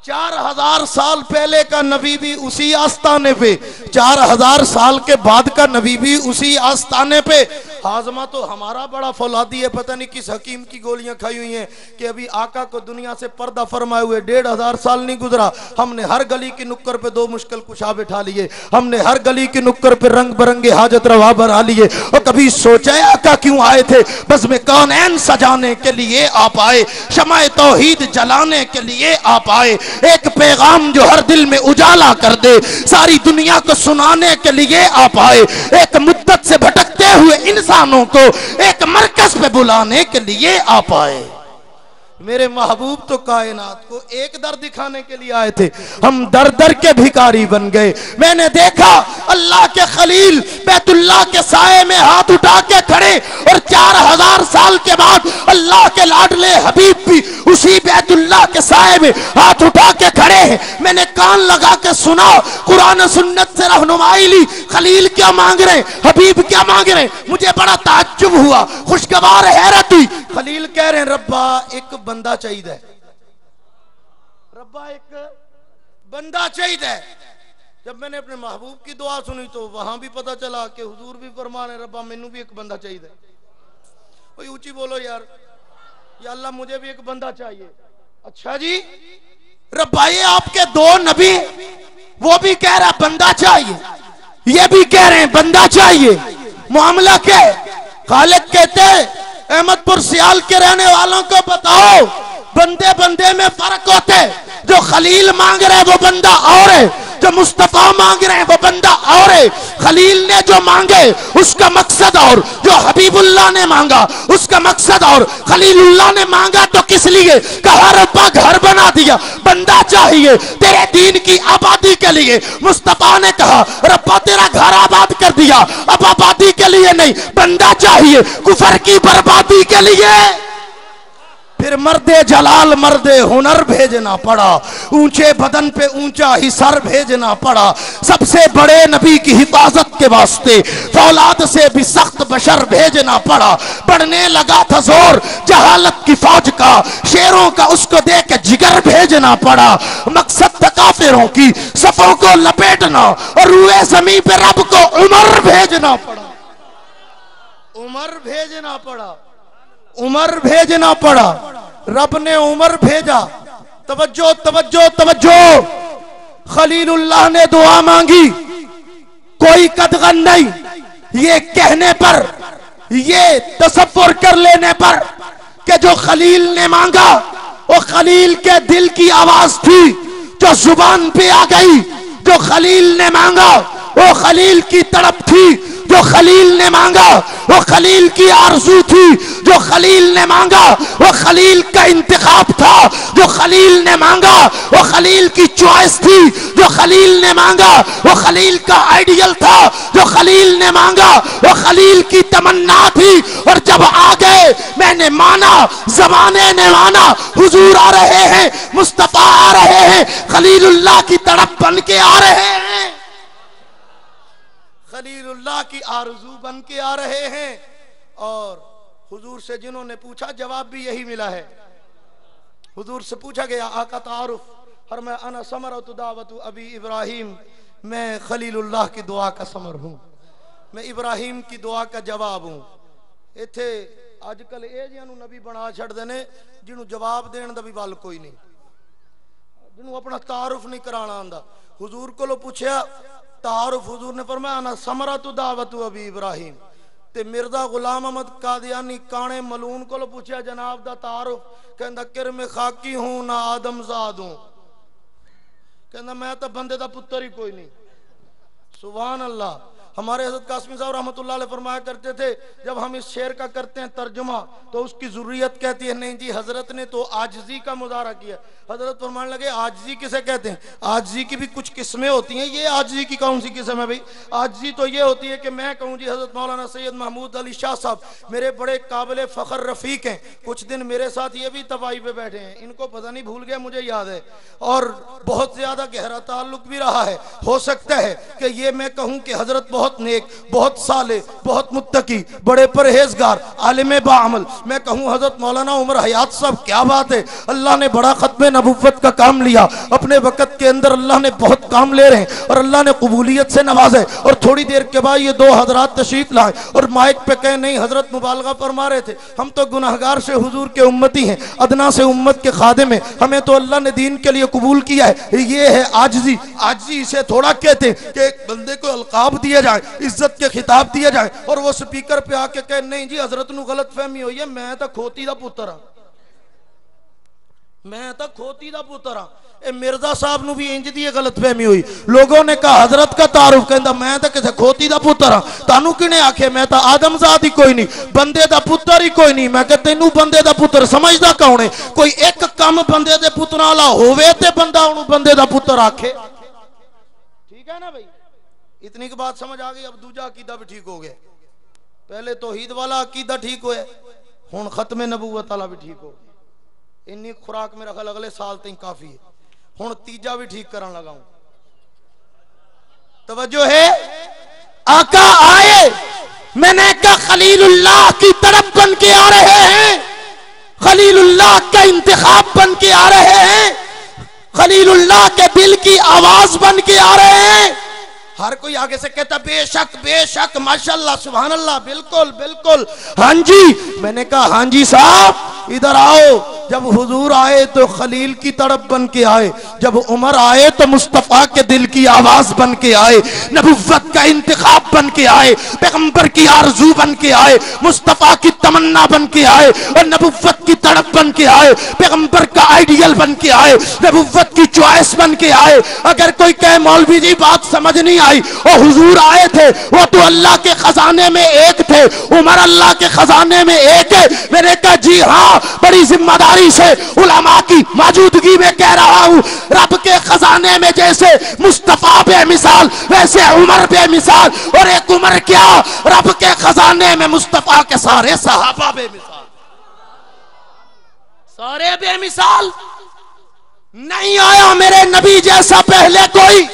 4000 سال پہلے کا نبی بھی اسی آستانے پہ، 4000 سال کے بعد کا نبی بھی اسی آستانے پہ۔ ہاضمہ تو ہمارا بڑا فولادی ہے، پتہ نہیں کس حکیم کی گولیاں کھائی ہوئی ہیں کہ ابھی آقا کو دنیا سے پردہ فرمائے ہوئے 1500 سال نہیں گزرا، ہم نے ہر گلی کی نکر پہ 2 مشکل کشا بٹھا لیے، ہم نے ہر گلی کی نکر پہ رنگ برنگے حاجت روا بنا لیے، اور کبھی سوچا ہے آقا کیوں آئے تھے؟ بس میں کونین سجانے کے لیے آپ آئے، شمع توحید جلانے کے لیے آپ آئے، ایک پیغام جو ہر دل میں اجالا کر دے ساری دنیا کو سنانے کے لیے آپ آئے، ایک مدت سے بھٹکتے ہوئے انسانوں کو ایک مرکز پہ بلانے کے لیے آپ آئے۔ میرے محبوب تو کائنات کو ایک در دکھانے کے لیے آئے تھے، ہم در در کے بھکاری بن گئے۔ میں نے دیکھا اللہ کے خلیل بیت اللہ کے سائے میں ہاتھ اٹھا کے کھڑے، اور 4000 سال کے بعد اللہ کے لاڈلے حبیب بھی اسی بیت اللہ کے سائے میں ہاتھ اٹھا کے کھڑے ہیں۔ میں نے کان لگا کے سنا، قرآن سنت سے رہنمائی لی، خلیل کیا مانگ رہے ہیں، حبیب کیا مانگ رہے ہیں۔ مجھے بڑا تعجب ہوا، خوشگوار حیرت ہوئی۔ خلیل کہہ رہے ہیں ربا ایک بندہ چاہیے، ربا ایک بندہ چاہیے۔ جب میں نے اپنے محبوب کی دعا سنی تو وہاں بھی پتا چلا کہ حضور بھی فرما رہے ہیں ربا مینوں بھی ایک بندہ چاہیے۔ کوئی اونچی بولو یار، یا اللہ مجھے بھی ایک بندہ چاہیے۔ اچھا جی ربا یہ آپ کے 2 نبی، وہ بھی کہہ رہا بندہ چاہیے، یہ بھی کہہ رہے ہیں بندہ چاہیے، معاملہ کیا ہے؟ خالق کہتے ہیں احمد پور سیال کے رہنے والوں کو بتاؤ بندے بندے میں فرق ہوتے، جو خلیل مانگ رہے وہ بندہ اور ہے، جو مصطفیٰ مانگ رہے ہیں وہ بندہ اور ہے۔ خلیل نے جو مانگے اس کا مقصد اور، جو حبیب اللہ نے مانگا اس کا مقصد اور۔ خلیل اللہ نے مانگا تو کس لیے؟ کہا ربا گھر بنا دیا، بندہ چاہیے تیرے دین کی آبادی کے لیے۔ مصطفیٰ نے کہا ربا تیرا گھر آباد کر دیا، اب آبادی کے لیے نہیں، بندہ چاہیے کفر کی بربادی کے لیے۔ پھر مرد جلال مرد ہنر بھیجنا پڑا، اونچے بدن پہ اونچا ہی سر بھیجنا پڑا، سب سے بڑے نبی کی حفاظت کے واسطے فولاد سے بھی سخت بشر بھیجنا پڑا۔ بڑھنے لگا تھا زور جہالت کی فوج کا، شیروں کا اس کو دے کے جگر بھیجنا پڑا۔ مقصد تھا کافروں کی صفوں کو لپیٹنا، اور روئے زمین پہ رب کو عمر بھیجنا پڑا، عمر بھیجنا پڑا، عمر بھیجنا پڑا۔ رب نے عمر بھیجا۔ توجہ توجہ توجہ، خلیل اللہ نے دعا مانگی، کوئی قدغن نہیں، یہ کہنے پر، یہ تصور کر لینے پر کہ جو خلیل نے مانگا وہ خلیل کے دل کی آواز تھی جو زبان پہ آ گئی، جو خلیل نے مانگا وہ خلیل کی تڑپ تھی، جو خلیل نے مانگا وہ خلیل کی آرزو تھی، جو خلیل نے مانگا وہ خلیل کا انتخاب تھا، جو خلیل نے مانگا وہ خلیل کی چوائس تھی، جو خلیل نے مانگا وہ خلیل کا آئیڈیل تھا، جو خلیل نے مانگا وہ خلیل کی تمنا تھی۔ اور جب آ گئے میں نے مانا، زمانے نے مانا، حضور آ رہے ہیں، مصطفیٰ آ رہے ہیں، خلیل اللہ کی تڑپ بن کے آ رہے ہیں، خلیل اللہ کی آرزو بن کے آ رہے ہیں۔ اور حضور سے جنہوں نے پوچھا جواب بھی یہی ملا ہے. حضور سے پوچھا گیا آقا تعارف، فرمایا انا ثمرۃ دعوت ابی ابراہیم، میں خلیل اللہ کی دعا کا ثمر ہوں، میں ابراہیم کی دعا کا جواب ہوں. ایتھے اج کل اے جیاں نو نبی بنا چھڑ دے نے جنوں جواب دین دا بھی بل کوئی نہیں، جنوں اپنا تعارف نہیں کرانا آندا. حضور کو پوچھیا تعارف، حضور نے فرمایا انا ثمرۃ دعوت ابی ابراہیم. تے مرزا غلام احمد قادیانی کانے ملون کو پوچھیا جناب دا تعارف، کہندا کرم خاکی ہوں نہ آدم زاد ہوں، کہندا میں تو بندے دا پتر ہی کوئی نہیں. سبحان اللہ. ہمارے حضرت قاسمی صاحب رحمۃ اللہ علیہ فرمایا کرتے تھے جب ہم اس شعر کا کرتے ہیں ترجمہ تو اس کی ضروریت کہتی ہے نہیں جی حضرت نے تو عاجزی کا مظاہرہ کیا. حضرت فرمانے لگے عاجزی کسے کہتے ہیں؟ عاجزی کی بھی کچھ قسمیں ہوتی ہیں. یہ عاجزی کی کون سی قسم ہے بھئی؟ عاجزی تو یہ ہوتی ہے کہ میں کہوں جی حضرت مولانا سید محمود علی شاہ صاحب میرے بڑے قابل فخر رفیق ہیں، کچھ دن میرے ساتھ یہ بھی تباہی پہ بیٹھے ہیں، ان کو پتہ نہیں بھول گیا مجھے یاد ہے، اور بہت زیادہ گہرا تعلق بھی رہا ہے. ہو سکتا ہے کہ یہ میں کہوں کہ حضرت بہت نیک، بہت صالح، بہت متقی، بڑے پرہیزگار، عالم باعمل. میں کہوں حضرت مولانا عمر حیات صاحب کیا بات ہے، اللہ نے بڑا ختم نبوت کا کام لیا اپنے وقت کے اندر، اللہ نے بہت کام لے رہے ہیں اور اللہ نے قبولیت سے نوازے. اور تھوڑی دیر کے بعد یہ دو حضرات تشریف لائے اور مائک پہ کہیں نہیں حضرت مبالغہ فرما رہے تھے، ہم تو گناہگار سے حضور کے امتی ہیں، ادنا سے امت کے خادم ہیں، ہمیں تو اللہ نے دین کے لیے قبول کیا ہے. یہ ہے عاجزی. عاجزی اسے تھوڑا کہتے ہیں کہ ایک بندے کو القاب دیا جائے، عزت کے خطاب دیا جائے اور وہ سپیکر پہ آ کے کہے نہیں جی حضرت نو غلط فہمی ہوئی ہے، میں تو کھوتی دا پتر ہاں، میں تو کھوتی دا پتر ہاں. اے مرزا صاحب نو بھی انج دی غلط فہمی ہوئی، لوگوں نے کہا حضرت کا تعارف، کہندا میں تو کسے کھوتی دا پتر ہاں. تانوں کنے آکھے میں تو آدم ذات ہی کوئی نہیں، بندے دا پتر ہی کوئی نہیں. میں کہ تینوں بندے دا پتر سمجھدا کون ہے؟ کوئی ایک کم بندے دے پتراں والا ہووے تے بندہ اونوں بندے دا پتر آکھے. ٹھیک ہے نا بھائی؟ اتنی کی بات سمجھ آ گئی. اب دوجا عقیدہ بھی ٹھیک ہو گیا. پہلے توحید والا عقیدہ ٹھیک ہوئے، ہن ختم نبوت والا بھی ٹھیک ہو گیا. انی خوراک میرا خیال اگلے سال تک کافی ہے. ہن تیجا بھی ٹھیک کرن لگا ہوں. توجہ ہے، آقا آئے، میں نے کہا خلیل اللہ کی طرف بن کے آ رہے ہیں، خلیل اللہ کا انتخاب بن کے آ رہے ہیں، خلیل اللہ کے دل کی آواز بن کے آ رہے ہیں. ہر کوئی آگے سے کہتا بے شک ماشاءاللہ سبحان اللہ بالکل بالکل ہاں جی. میں نے کہا ہاں جی صاحب ادھر آؤ. جب حضور آئے تو خلیل کی طرف بن کے آئے، جب عمر آئے تو مصطفیٰ کے دل کی آواز بن کے آئے، نبوت کا انتخاب بن کے آئے، پیغمبر کی آرزو بن کے آئے، مصطفیٰ کی تمنا بن کے آئے اور نبوت کی تڑپ بن کے آئے، پیغمبر کا آئیڈیل بن کے آئے، نبوت کی چوائس بن کے آئے. اگر کوئی کہے مولوی جی بات سمجھ نہیں آئی، وہ حضور آئے تھے، وہ تو اللہ کے خزانے میں ایک تھے، عمر اللہ کے خزانے میں ایک ہے. میں نے کہا جی ہاں، بڑی ذمہ داری سے علماء کی موجودگی میں کہہ رہا ہوں، رب کے خزانے میں جیسے مصطفیٰ بے مثال ویسے عمر بے مثال، اور ایک عمر کیا رب کے خزانے میں مصطفیٰ کے سارے صحابہ بے مثال، سارے بے مثال. نہیں آیا میرے نبی جیسا پہلے کوئی،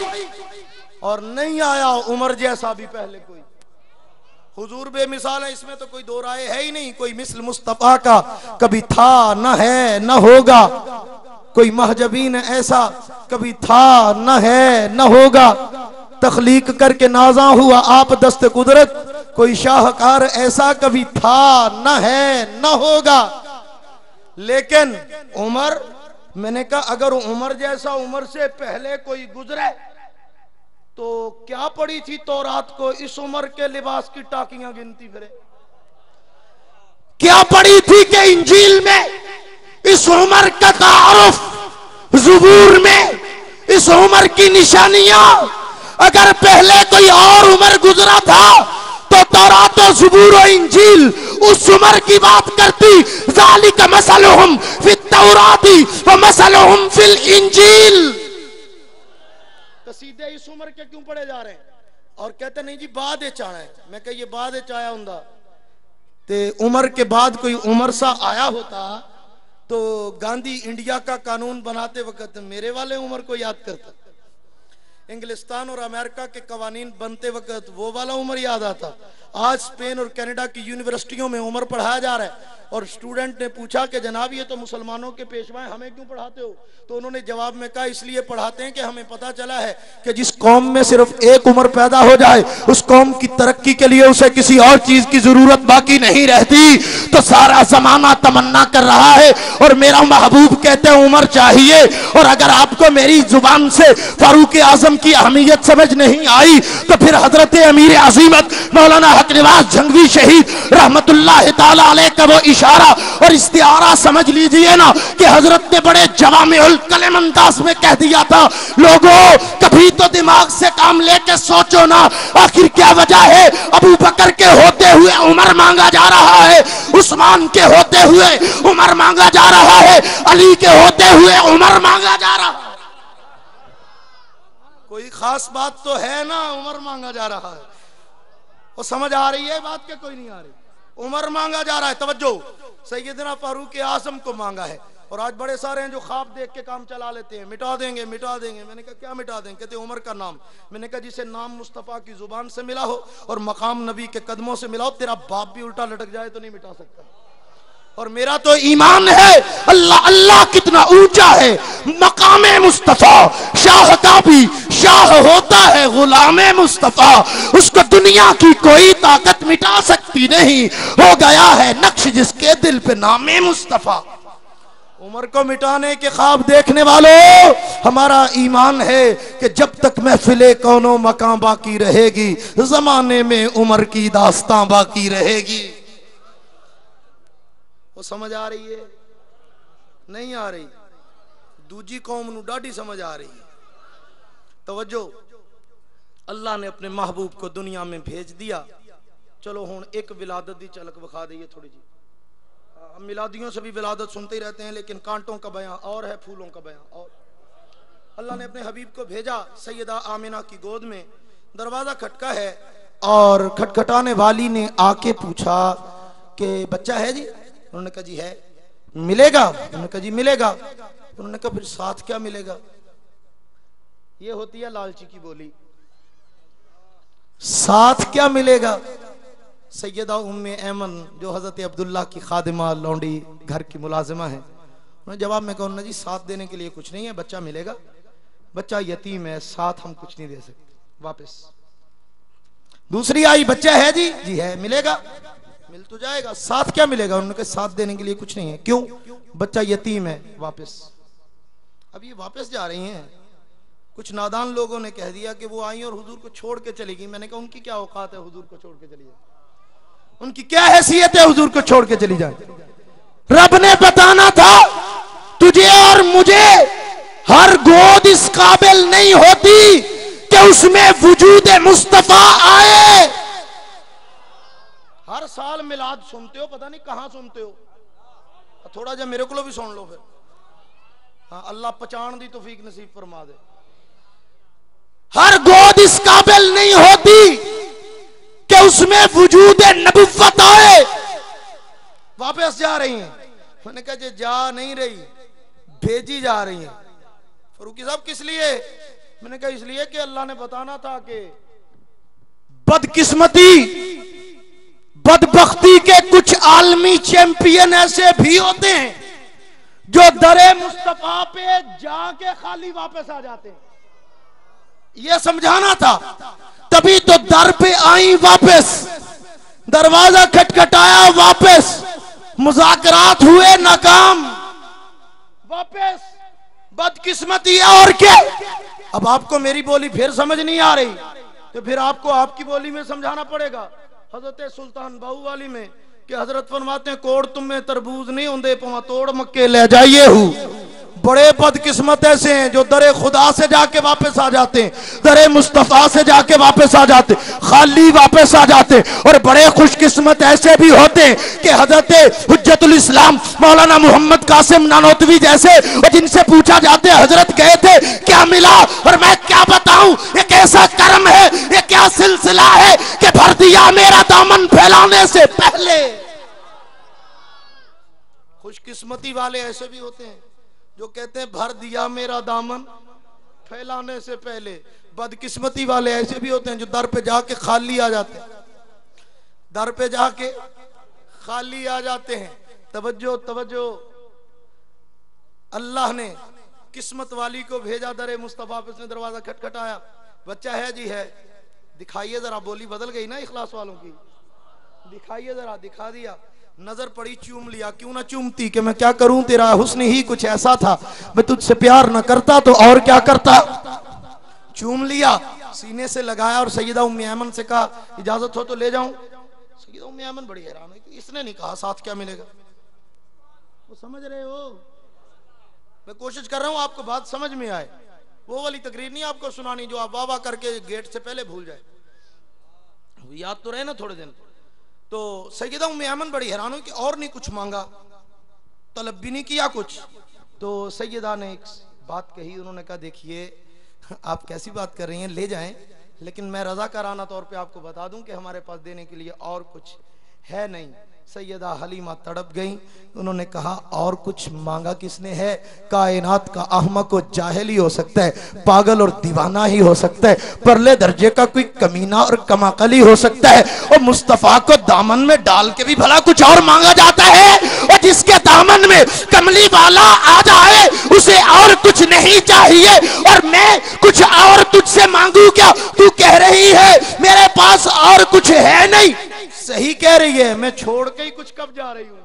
اور نہیں آیا عمر جیسا بھی پہلے کوئی. حضور بے مثال ہے، اس میں تو کوئی دو رائے ہے ہی نہیں. کوئی مثل مصطفیٰ کا کبھی تھا نہ ہے نہ ہوگا، کوئی محجبین ایسا کبھی تھا نہ ہے نہ ہوگا. تخلیق کر کے نازاں ہوا آپ دست قدرت، کوئی شاہکار ایسا کبھی تھا نہ ہے نہ ہوگا. لیکن عمر، میں نے کہا اگر عمر جیسا عمر سے پہلے کوئی گزرے تو کیا پڑی تھی تورات کو، اس عمر کے لباس کی ٹاکیاں گنتی پھرے؟ کیا پڑی تھی کہ انجیل میں اس عمر کا تعارف، زبور میں اس عمر کی نشانیاں؟ اگر پہلے کوئی اور عمر گزرا تھا تو تورات و زبور و انجیل اس عمر کی بات کرتی. ذالک مثلہم فی التوراۃ و مثلہم فی الانجیل. قصیدے اس عمر کے کیوں پڑھے جا رہے ہیں؟ اور کہتے نہیں جی بعد چاہنا ہے. میں کہ یہ بعد چاہیا ہوں تے عمر کے بعد کوئی عمر سا آیا ہوتا تو گاندھی انڈیا کا قانون بناتے وقت میرے والے عمر کو یاد کرتا، انگلستان اور امریکہ کے قوانین بنتے وقت وہ والا عمر یاد آتا. آج اسپین اور کینیڈا کی یونیورسٹیوں میں عمر پڑھایا جا رہا ہے، اور اسٹوڈنٹ نے پوچھا کہ جناب یہ تو مسلمانوں کے پیشوا ہیں، ہمیں کیوں پڑھاتے ہو؟ تو انہوں نے جواب میں کہا اس لیے پڑھاتے ہیں کہ ہمیں پتا چلا ہے کہ جس قوم میں صرف ایک عمر پیدا ہو جائے اس قوم کی ترقی کے لیے اسے کسی اور چیز کی ضرورت باقی نہیں رہتی۔ تو سارا زمانہ تمنا کر رہا ہے اور میرا محبوب کہتے ہیں عمر چاہیے۔ اور اگر آپ کو میری زبان سے فاروق اعظم کی اہمیت سمجھ نہیں آئی تو پھر حضرت امیر عظیمت مولانا حق نواز جھنگوی شہید رحمت اللہ تعالی علیہ کا وہ اشارہ اور استعارہ سمجھ لیجئے نا کہ حضرت نے بڑے جوامع الکلم انداز میں کہہ دیا تھا، لوگوں کبھی تو دماغ سے کام لے کے سوچو نا، آخر کیا وجہ ہے ابو بکر کے ہوتے ہوئے عمر مانگا جا رہا ہے، عثمان کے ہوتے ہوئے عمر مانگا جا رہا ہے، علی کے ہوتے ہوئے عمر مانگا جا رہا ہے؟ کوئی خاص بات تو ہے نا، عمر مانگا جا رہا ہے۔ وہ سمجھ آ رہی ہے بات کہ کوئی نہیں آ رہی؟ عمر مانگا جا رہا ہے، توجہ، سیدنا فاروق اعظم کو مانگا ہے۔ اور آج بڑے سارے ہیں جو خواب دیکھ کے کام چلا لیتے ہیں، مٹا دیں گے مٹا دیں گے۔ میں نے کہا کیا مٹا دیں گے؟ کہتے عمر کا نام۔ میں نے کہا جسے نام مصطفیٰ کی زبان سے ملا ہو اور مقام نبی کے قدموں سے ملا ہو، تیرا باپ بھی الٹا لٹک جائے تو نہیں مٹا سکتا۔ اور میرا تو ایمان ہے اللہ اللہ کتنا اونچا ہے، مقام مصطفیٰ شاہ کا بھی شاہ ہوتا ہے غلام مصطفیٰ، اس کو دنیا کی کوئی طاقت مٹا سکتی نہیں، ہو گیا ہے نقش جس کے دل پہ نام مصطفیٰ۔ عمر کو مٹانے کے خواب دیکھنے والوں، ہمارا ایمان ہے کہ جب تک محفل کون و مکان باقی رہے گی زمانے میں عمر کی داستان باقی رہے گی۔ وہ سمجھ آ رہی ہے؟ نہیں آ رہی؟ دوجی قوم نو ڈاڈی سمجھ آ رہی ہے۔ توجہ، اللہ نے اپنے محبوب کو دنیا میں بھیج دیا۔ چلو ہون ایک ولادت دی چلک بکھا دئیے تھوڑی جی۔ ہم میلادیوں سے بھی ولادت سنتے ہی رہتے ہیں، لیکن کانٹوں کا بیان اور ہے، پھولوں کا بیان اور۔ اللہ نے اپنے حبیب کو بھیجا سیدہ آمنہ کی گود میں، دروازہ کھٹکا ہے اور کھٹکھٹانے والی نے آ کے پوچھا کہ بچہ ہے جی؟ انہوں نے کہا جی ہے۔ ملے گا؟ انہوں نے کہا جی ملے گا۔ انہوں نے کہا پھر ساتھ کیا ملے گا؟ یہ ہوتی ہے لالچی کی بولی، ساتھ کیا ملے گا؟ سیدہ ام ایمن جو حضرت عبداللہ کی خادمہ لونڈی گھر کی ملازمہ ہے، انہوں نے جواب میں کہا انہوں نے جی ساتھ دینے کے لیے کچھ نہیں ہے، بچہ ملے گا، بچہ یتیم ہے، ساتھ ہم کچھ نہیں دے سکتے، واپس۔ دوسری آئی، بچہ ہے جی؟ جی ہے، ملے گا؟ مل تو جائے گا، ساتھ کیا ملے گا؟ انہوں نے کہا ساتھ دینے کے لیے کچھ نہیں ہے۔ کیوں؟ بچہ یتیم ہے، واپس۔ اب یہ واپس جا رہی ہیں، کچھ نادان لوگوں نے کہہ دیا کہ وہ آئیں اور حضور کو چھوڑ کے چلی گئی۔ میں نے کہا ان کی کیا اوقات ہے حضور کو چھوڑ کے چلی جائے؟ ان کی کیا حیثیت ہے حضور کو چھوڑ کے چلی جائے؟ رب نے بتانا تھا تجھے اور مجھے ہر گود اس قابل نہیں ہوتی کہ اس میں وجود مصطفیٰ آئے۔ ہر سال میلاد سنتے ہو، پتہ نہیں کہاں سنتے ہو، تھوڑا جا میرے کو بھی سن لو پھر۔ ہاں اللہ پہچان دی توفیق نصیب فرما دے۔ ہر گود اس قابل نہیں ہوتی کہ اس میں وجود نبوت آئے۔ واپس جا رہی ہیں، میں نے کہا جی جا نہیں رہی، بھیجی جا رہی ہیں۔ فاروقی صاحب کس لیے؟ میں نے کہا اس لیے کہ اللہ نے بتانا تھا کہ بدقسمتی بدبختی کے کچھ عالمی چیمپئن ایسے بھی ہوتے ہیں جو در مصطفیٰ پہ جا کے خالی واپس آ جاتے ہیں، یہ سمجھانا تھا۔ تبھی تو در پہ آئیں واپس، دروازہ کھٹکھٹایا واپس، مذاکرات ہوئے ناکام، واپس۔ بدقسمتی ہے اور کیا؟ اب آپ کو میری بولی پھر سمجھ نہیں آ رہی تو پھر آپ کو آپ کی بولی میں سمجھانا پڑے گا۔ حضرت سلطان باہو والی میں کہ حضرت فرماتے ہیں کوڑ تم میں تربوز نہیں ہوندے پواں توڑ مکے لے جائیے ہو۔ بڑے بدقسمت ایسے ہیں جو در خدا سے جا کے واپس آ جاتے ہیں، در مصطفیٰ سے جا کے واپس آ جاتے ہیں، خالی واپس آ جاتے ہیں۔ اور بڑے خوش قسمت ایسے بھی ہوتے ہیں کہ حضرت حجت الاسلام مولانا محمد قاسم نانوتوی جیسے جن سے پوچھا جاتے ہیں حضرت گئے تھے کیا ملا؟ اور میں کیا بتاؤں، ایک ایسا کرم ہے، ایک کیا سلسلہ ہے کہ بھر دیا میرا دامن پھیلانے سے پہلے۔ خوش قسمتی والے ایسے بھی ہوتے ہیں جو کہتے ہیں بھر دیا میرا دامن پھیلانے سے پہلے۔ بدقسمتی والے ایسے بھی ہوتے ہیں جو در پہ جا کے خالی آ جاتے ہیں۔ در پہ جا کے خالی آ جاتے ہیں. توجہ توجہ, اللہ نے قسمت والی کو بھیجا در مصطفیٰ پہ, اس نے دروازہ کھٹکھٹایا, بچہ ہے جی ہے, دکھائیے ذرا, بولی بدل گئی نا اخلاص والوں کی, دکھائیے ذرا, دکھا دیا, نظر پڑی, چوم لیا. کیوں نہ چومتی, کہ میں کیا کروں, تیرا حسن ہی کچھ ایسا تھا, میں تجھ سے پیار نہ کرتا تو اور کیا کرتا. چوم لیا, سینے سے لگایا, اور سیدہ ام ایمن سے کہا اجازت ہو تو لے جاؤں. سیدہ ام ایمن بڑی حیران ہے کہ اس نے نہیں کہا ساتھ کیا ملے گا. وہ سمجھ رہے ہو, میں کوشش کر رہا ہوں آپ کو بات سمجھ میں آئے. وہ والی تقریر نہیں آپ کو سنانی جو آپ واہ واہ کر کے گیٹ سے پہلے بھول جائے, یاد تو رہے نا تھوڑے دن. تو سیدہ ام ایمن بڑی حیران ہوئی کہ اور نہیں کچھ مانگا, طلب بھی نہیں کیا کچھ. تو سیدہ نے ایک بات کہی, انہوں نے کہا دیکھیے آپ کیسی بات کر رہی ہیں, لے جائیں, لیکن میں رضاکارانہ طور پہ آپ کو بتا دوں کہ ہمارے پاس دینے کے لیے اور کچھ ہے نہیں. سیدہ حلیمہ تڑپ گئیں, انہوں نے کہا اور کچھ مانگا کس نے ہے, کائنات کا احمق و جاہل ہی ہو سکتا ہے, پاگل اور دیوانہ ہی ہو سکتا ہے, پرلے درجے کا کوئی کمینہ اور کماقلی ہو سکتا ہے, اور مصطفیٰ کو دامن میں ڈال کے بھی بھلا کچھ اور مانگا جاتا ہے, اور جس کے دامن میں کملی والا آ جائے اسے اور کچھ نہیں چاہیے. اور میں کچھ اور تجھ سے مانگوں کیا, تو کہہ رہی ہے میرے پاس اور کچھ ہے نہیں. صحیح کہہ رہی ہے, میں چھوڑ کے ہی کچھ کب جا رہی ہوں,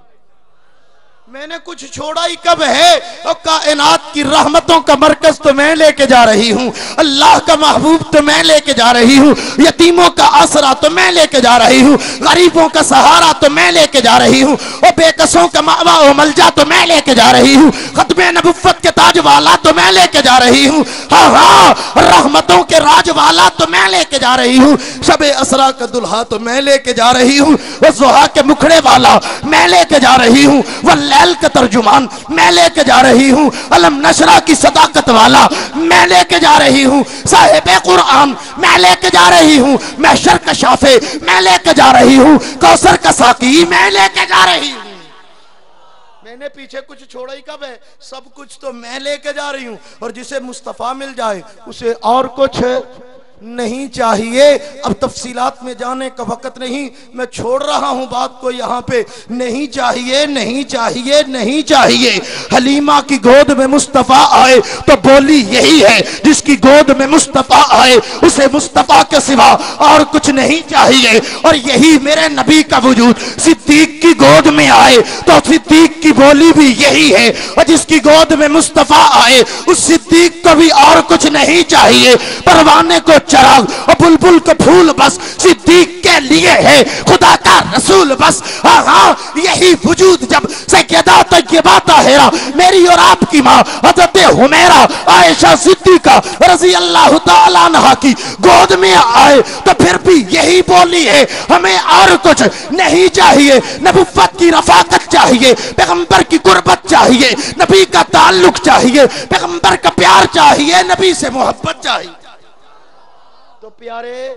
میں نے کچھ چھوڑا ہی کب ہے. اور کائنات کی رحمتوں کا مرکز تو میں لے کے جا رہی ہوں, اللہ کا محبوب تو میں لے کے جا رہی ہوں, یتیموں کا آسرا تو میں لے کے جا رہی ہوں, غریبوں کا سہارا تو میں لے کے جا رہی ہوں, اور بے کسوں کا مأویٰ و ملجا تو میں لے کے جا رہی ہوں, ختم نبوت کے تاج والا تو میں لے کے جا رہی ہوں, ہاں ہاں رحمتوں کے راج والا تو میں لے کے جا رہی ہوں, شب اسرا کا دلہا تو میں لے کے جا رہی ہوں, والضحیٰ کے مکھڑے والا میں لے کے جا رہی ہوں, واللیل کا ترجمان میں لے کے جا رہی ہوں, علم نشرہ کی صداقت والا میں لے کے جا رہی ہوں, صاحب قرآن میں لے کے جا رہی ہوں, محشر کا شافع میں لے کے جا رہی ہوں, کوثر کا ساقی میں لے کے جا رہی ہوں. میں نے پیچھے کچھ چھوڑا ہی کب ہے, سب کچھ تو میں لے کے جا رہی ہوں. اور جسے مصطفیٰ مل جائے اسے اور کچھ نہیں چاہیے. اب تفصیلات میں جانے کا وقت نہیں, میں چھوڑ رہا ہوں بات کو یہاں پہ. نہیں چاہیے, نہیں چاہیے, نہیں چاہیے. حلیمہ کی گود میں مصطفیٰ آئے تو بولی یہی ہے, جس کی گود میں مصطفیٰ آئے اسے مصطفیٰ کے سوا اور کچھ نہیں چاہیے. اور یہی میرے نبی کا وجود صدیق کی گود میں آئے تو صدیق کی بولی بھی یہی ہے, اور جس کی گود میں مصطفیٰ آئے اس صدیق کو بھی اور کچھ نہیں چاہیے. پروانے کو چراغ اور بلبل کو پھول بس صدیق کے لیے ہے, خدا کا رسول بس. ہاں یہی وجود جب سیدہ طیبہ طاہرہ میری اور آپ کی ماں حضرت حمیرہ عائشہ صدیقہ رضی اللہ تعالیٰ عنہ کی گود میں آئے تو پھر بھی یہی بولی ہے, ہمیں اور کچھ نہیں چاہیے. نبوت کی رفاقت چاہیے, پیغمبر کی قربت چاہیے, نبی کا تعلق چاہیے, پیغمبر کا پیار چاہیے, نبی سے محبت چاہیے. تو پیارے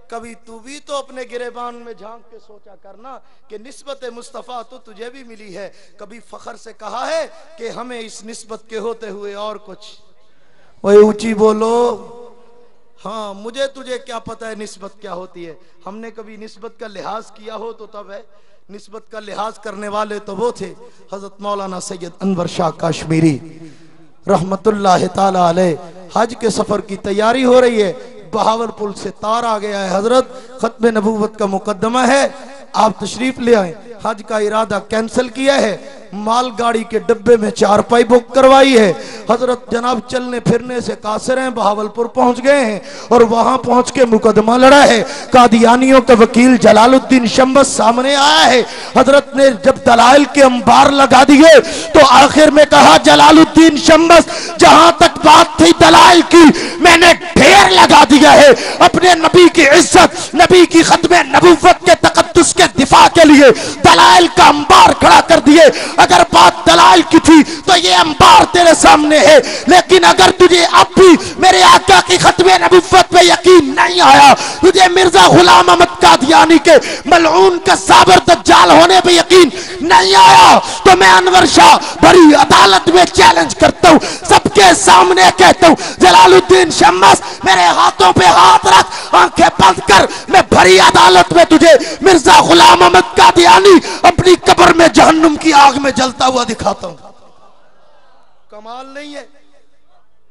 کبھی تو بھی تو اپنے گریبان میں جھانک کے سوچا کرنا کہ نسبت مصطفیٰ تو تجھے بھی ملی ہے. کبھی فخر سے کہا ہے کہ ہمیں اس نسبت کے ہوتے ہوئے اور کچھ, وہ اونچی بولو, ہاں مجھے تجھے کیا پتہ ہے نسبت کیا ہوتی ہے. ہم نے کبھی نسبت کا لحاظ کیا ہو تو تب ہے, نسبت کا لحاظ کرنے والے تو وہ تھے حضرت مولانا سید انور شاہ کاشمیری رحمت اللہ تعالی علیہ. حج کے سفر کی تیاری ہو رہی ہے, بہاولپور سے تار آ گیا ہے, حضرت ختم نبوت کا مقدمہ ہے, آپ تشریف لے آئیں. حج کا ارادہ کینسل کیا ہے, مال گاڑی کے ڈبے میں چارپائی بک کروائی ہے. حضرت جناب چلنے پھرنے سے قاصر ہیں, بہاولپور پہنچ گئے ہیں اور وہاں پہنچ کے مقدمہ لڑا ہے. قادیانیوں کا وکیل جلال الدین شمبس سامنے آیا ہے. حضرت نے جب دلائل کے انبار لگا دیے تو آخر میں کہا, جلال الدین شمبس جہاں تک بات تھی دلائل کی میں نے ڈھیر لگا دیا ہے. اپنے نبی کی عزت, نبی کی ختم نبوت کے تقدس کے دفاع کے لیے دلائل کا انبار کھڑا کر دیے. اگر بات دلائل کی تھی تو یہ انبار تیرے سامنے ہے، لیکن اگر تجھے اب بھی میرے آقا کی ختم نبوت پہ یقین نہیں آیا، تجھے مرزا غلام احمد قادیانی کے ملعون کا صابر دجال ہونے پہ یقین نہیں آیا، تو میں انور شاہ بڑی عدالت میں چیلنج کرتا ہوں، سب کے سامنے کہتا ہوں، جلال الدین شمس میرے ہاتھوں پہ ہاتھ رکھ، آنکھیں بند کر، میں بڑی عدالت میں تجھے مرزا غلام احمد قادیانی اپنی قبر میں جہنم کی آگ میں جلتا ہوا دکھاتا ہوں۔ کمال نہیں ہے؟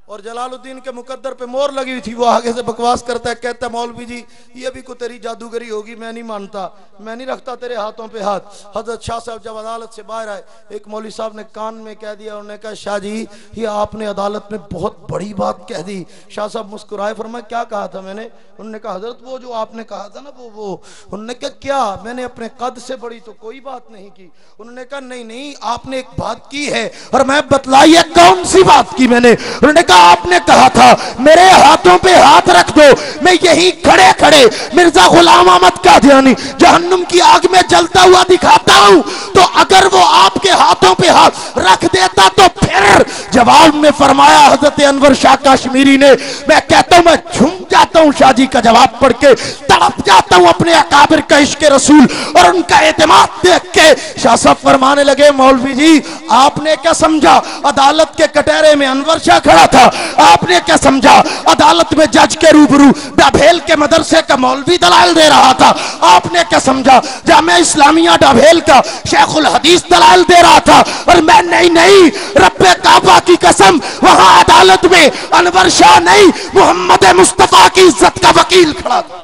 اور جلال الدین کے مقدر پہ مور لگی ہوئی تھی، وہ آگے سے بکواس کرتا ہے، کہتا ہے مولوی جی یہ بھی کوئی تیری جادوگری ہوگی، میں نہیں مانتا، میں نہیں رکھتا تیرے ہاتھوں پہ ہاتھ۔ حضرت شاہ صاحب جب عدالت سے باہر آئے، ایک مولوی صاحب نے کان میں کہہ دیا، انہوں نے کہا شاہ جی یہ آپ نے عدالت میں بہت بڑی بات کہہ دی۔ شاہ صاحب مسکرائے، فرمایا کیا کہا تھا میں نے؟ انہوں نے کہا حضرت وہ جو آپ نے کہا تھا نا وہ انہوں نے کہا کیا؟ میں نے اپنے قد سے بڑی تو کوئی بات نہیں کی۔ انہوں نے کہا نہیں آپ نے ایک بات کی ہے، اور میں بتلائیے کون سی بات کی میں نے؟ انہوں نے کہا آپ نے کہا تھا میرے ہاتھوں پہ ہاتھ رکھ دو، میں یہی کھڑے کھڑے مرزا غلام احمد قادیانی جہنم کی آگ میں جلتا ہوا دکھاتا ہوں، تو اگر وہ آپ کے ہاتھوں پہ ہاتھ رکھ دیتا تو پھر؟ جواب میں فرمایا حضرت انور شاہ کشمیری نے، میں کہتا ہوں میں جھوم جاتا ہوں شاہ جی کا جواب پڑھ کے، تڑپ جاتا ہوں اپنے اکابر کا عشق رسول اور ان کا اعتماد دیکھ کے۔ شاہ صاحب فرمانے لگے مولوی جی آپ نے کیا سمجھا عدالت کے کٹہرے میں انور شاہ کھڑا تھا؟ آپ نے کیا سمجھا عدالت میں جج کے روبرو ڈابھیل کے مدرسے کا مولوی دلائل دے رہا تھا؟ آپ نے کیا سمجھا جامعہ اسلامیہ ڈابھیل کا شیخ الحدیث دلائل دے رہا تھا؟ اور میں نہیں رب کعبہ کی قسم وہاں عدالت میں انور شاہ نہیں محمد مصطفیٰ کی عزت کا وکیل کھڑا تھا،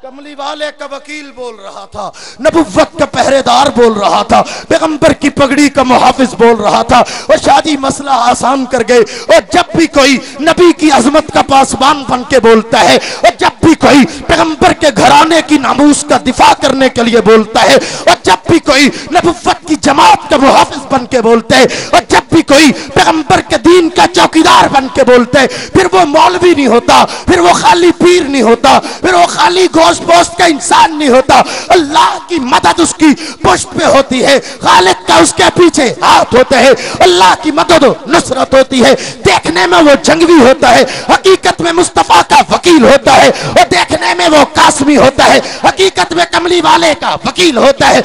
کملی والے کا وکیل بول رہا تھا، نبوت کا پہرے دار بول رہا تھا، پیغمبر کی پگڑی کا محافظ بول رہا تھا۔ اور شادی مسئلہ آسان کر گئے، اور جب بھی کوئی نبی کی عظمت کا پاسبان بن کے بولتا ہے، اور جب بھی کوئی پیغمبر کے گھرانے کی ناموس کا دفاع کرنے کے لیے بولتا ہے، اور جب بھی کوئی نبوت کی جماعت کا محافظ بن کے بولتا ہے، اور جب بھی کوئی پیغمبر کے دین کا چوکیدار بن کے بولتا ہے، پھر وہ مولوی نہیں ہوتا، پھر وہ خالی پیر نہیں ہوتا، پھر وہ خالی گوشت پوست کا انسان نہیں ہوتا۔ اللہ کی مدد اس کی پشت پہ ہوتی ہے، خالق کا اس کے پیچھے ہاتھ ہوتا ہے، اللہ کی مدد و نصرت ہوتی ہے۔ دیکھنے میں وہ جنگوی ہوتا ہے، حقیقت میں مصطفیٰ کا وکیل ہوتا ہے، اور دیکھنے میں وہ قاسمی ہوتا ہے، حقیقت میں کملی والے کا وکیل ہوتا ہے،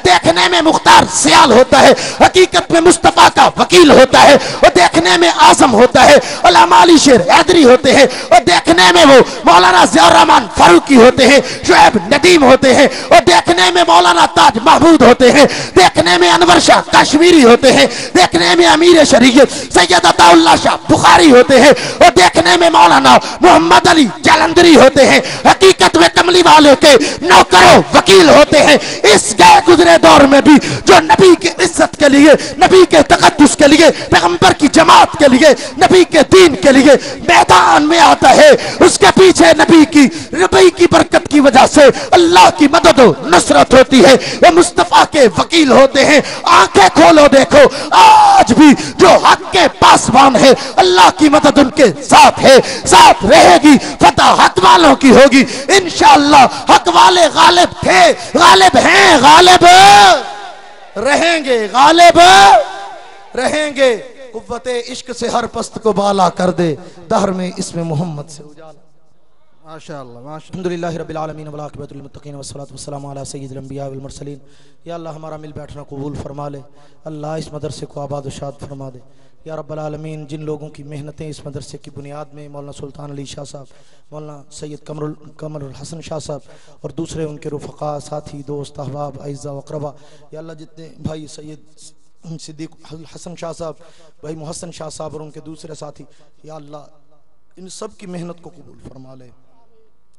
دیکھنے میں مختار سیال ہوتا ہے، حقیقت میں مصطفیٰ کا وکیل ہوتا ہے، اور دیکھنے میں اعظم ہوتا ہے، علامہ علی شیر حیدری ہوتے ہیں، اور دیکھنے میں وہ مولانا ضیاء الرحمن فاروقی ہوتے ہیں، شعیب ندیم ہوتے ہیں، اور دیکھنے میں مولانا تاج محمود ہوتے ہیں، دیکھنے میں انور شاہ کشمیری ہوتے ہیں، دیکھنے میں امیر شریعت سید عطا اللہ شاہ بخاری ہوتے ہیں، اور دیکھنے میں مولانا محمد علی جلندری ہوتے ہیں، حقیقت میں کملی والے کے نوکر و وکیل ہوتے ہیں۔ اس گئے گزرے دور میں بھی جو نبی کی عزت کے لیے، نبی کے تقدس کے لیے، پیغمبر کی جماعت کے لیے، نبی کے دین کے لیے میدان میں آتا ہے، اس کے پیچھے نبی کی برکت کی وجہ سے اللہ کی مدد و نصرت ہوتی ہے، وہ مصطفیٰ کے وکیل ہوتے ہیں۔ آنکھیں کھولو دیکھو، آج بھی جو حق کے پاسبان ہے اللہ کی مدد ان کے ساتھ ہے، ساتھ رہے گی، فتح حق والوں کی ہوگی انشاءاللہ۔ حق والے غالب تھے، غالب ہیں، غالب رہیں گے، غالب رہیں گے۔ قوت عشق سے ہر پست کو بالا کر دے، دہر میں اسم محمد سے اجالا۔ ماشاءاللہ ماشاءاللہ۔ الحمدللہ رب العالمین والعاقبۃ للمتقین والصلاۃ والسلام علی سید الانبیاء والمرسلین۔ یا اللہ ہمارا مل بیٹھنا قبول فرما لے، اللہ اس مدرسے کو آباد و شاد فرما دے۔ یا رب العالمین جن لوگوں کی محنتیں اس مدرسے کی بنیاد میں، مولانا سلطان علی شاہ صاحب، مولانا سید قمر الحسن شاہ صاحب اور دوسرے ان کے رفقا، ساتھی، دوست، احباب، اعزاء و اقربا، یا اللہ جتنے بھائی سید صدیق حسن شاہ صاحب، بھائی محسن شاہ صاحب اور ان کے دوسرے ساتھی، یا اللہ ان سب کی محنت کو قبول فرما لے۔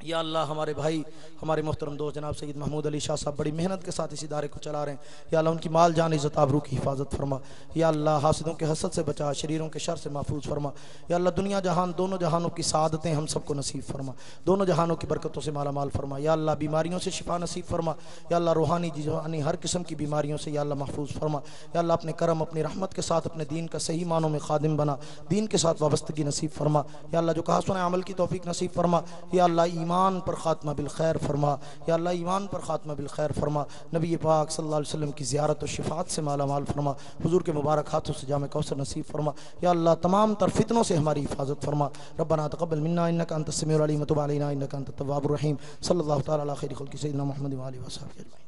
یا اللہ ہمارے بھائی، ہمارے محترم دوست جناب سید محمود علی شاہ صاحب بڑی محنت کے ساتھ اس ادارے کو چلا رہے ہیں، یا اللہ ان کی مال جان عزت آبرو کی حفاظت فرما۔ یا اللہ حاسدوں کے حسد سے بچا، شریروں کے شر سے محفوظ فرما۔ یا اللہ دنیا جہان دونوں جہانوں کی سعادتیں ہم سب کو نصیب فرما، دونوں جہانوں کی برکتوں سے مالا مال فرما۔ یا اللہ بیماریوں سے شفا نصیب فرما، یا اللہ روحانی جسمانی ہر قسم کی بیماریوں سے یا اللہ محفوظ فرما۔ یا اللہ اپنے کرم اپنی رحمت کے ساتھ اپنے دین کا صحیح معنوں میں خادم بنا، دین کے ساتھ وابستگی نصیب فرما۔ یا اللہ جو کہا سنا عمل کی توفیق نصیب فرما۔ یا اللہ ایمان ایمان پر خاتمہ بالخیر فرما، یا اللہ ایمان پر خاتمہ بالخیر فرما، نبی پاک صلی اللہ علیہ وسلم کی زیارت و شفاعت سے مالا مال فرما، حضور کے مبارک ہاتھوں سے جام کوثر نصیب فرما، یا اللہ تمام تر فتنوں سے ہماری حفاظت فرما، ربنا تقبل منا انک انت السمیع العلیم وتب علینا انک انت التواب الرحیم، صلی اللہ تعالی علی خیر خلق سیدنا محمد و آلہ و صحبہ اجمعین۔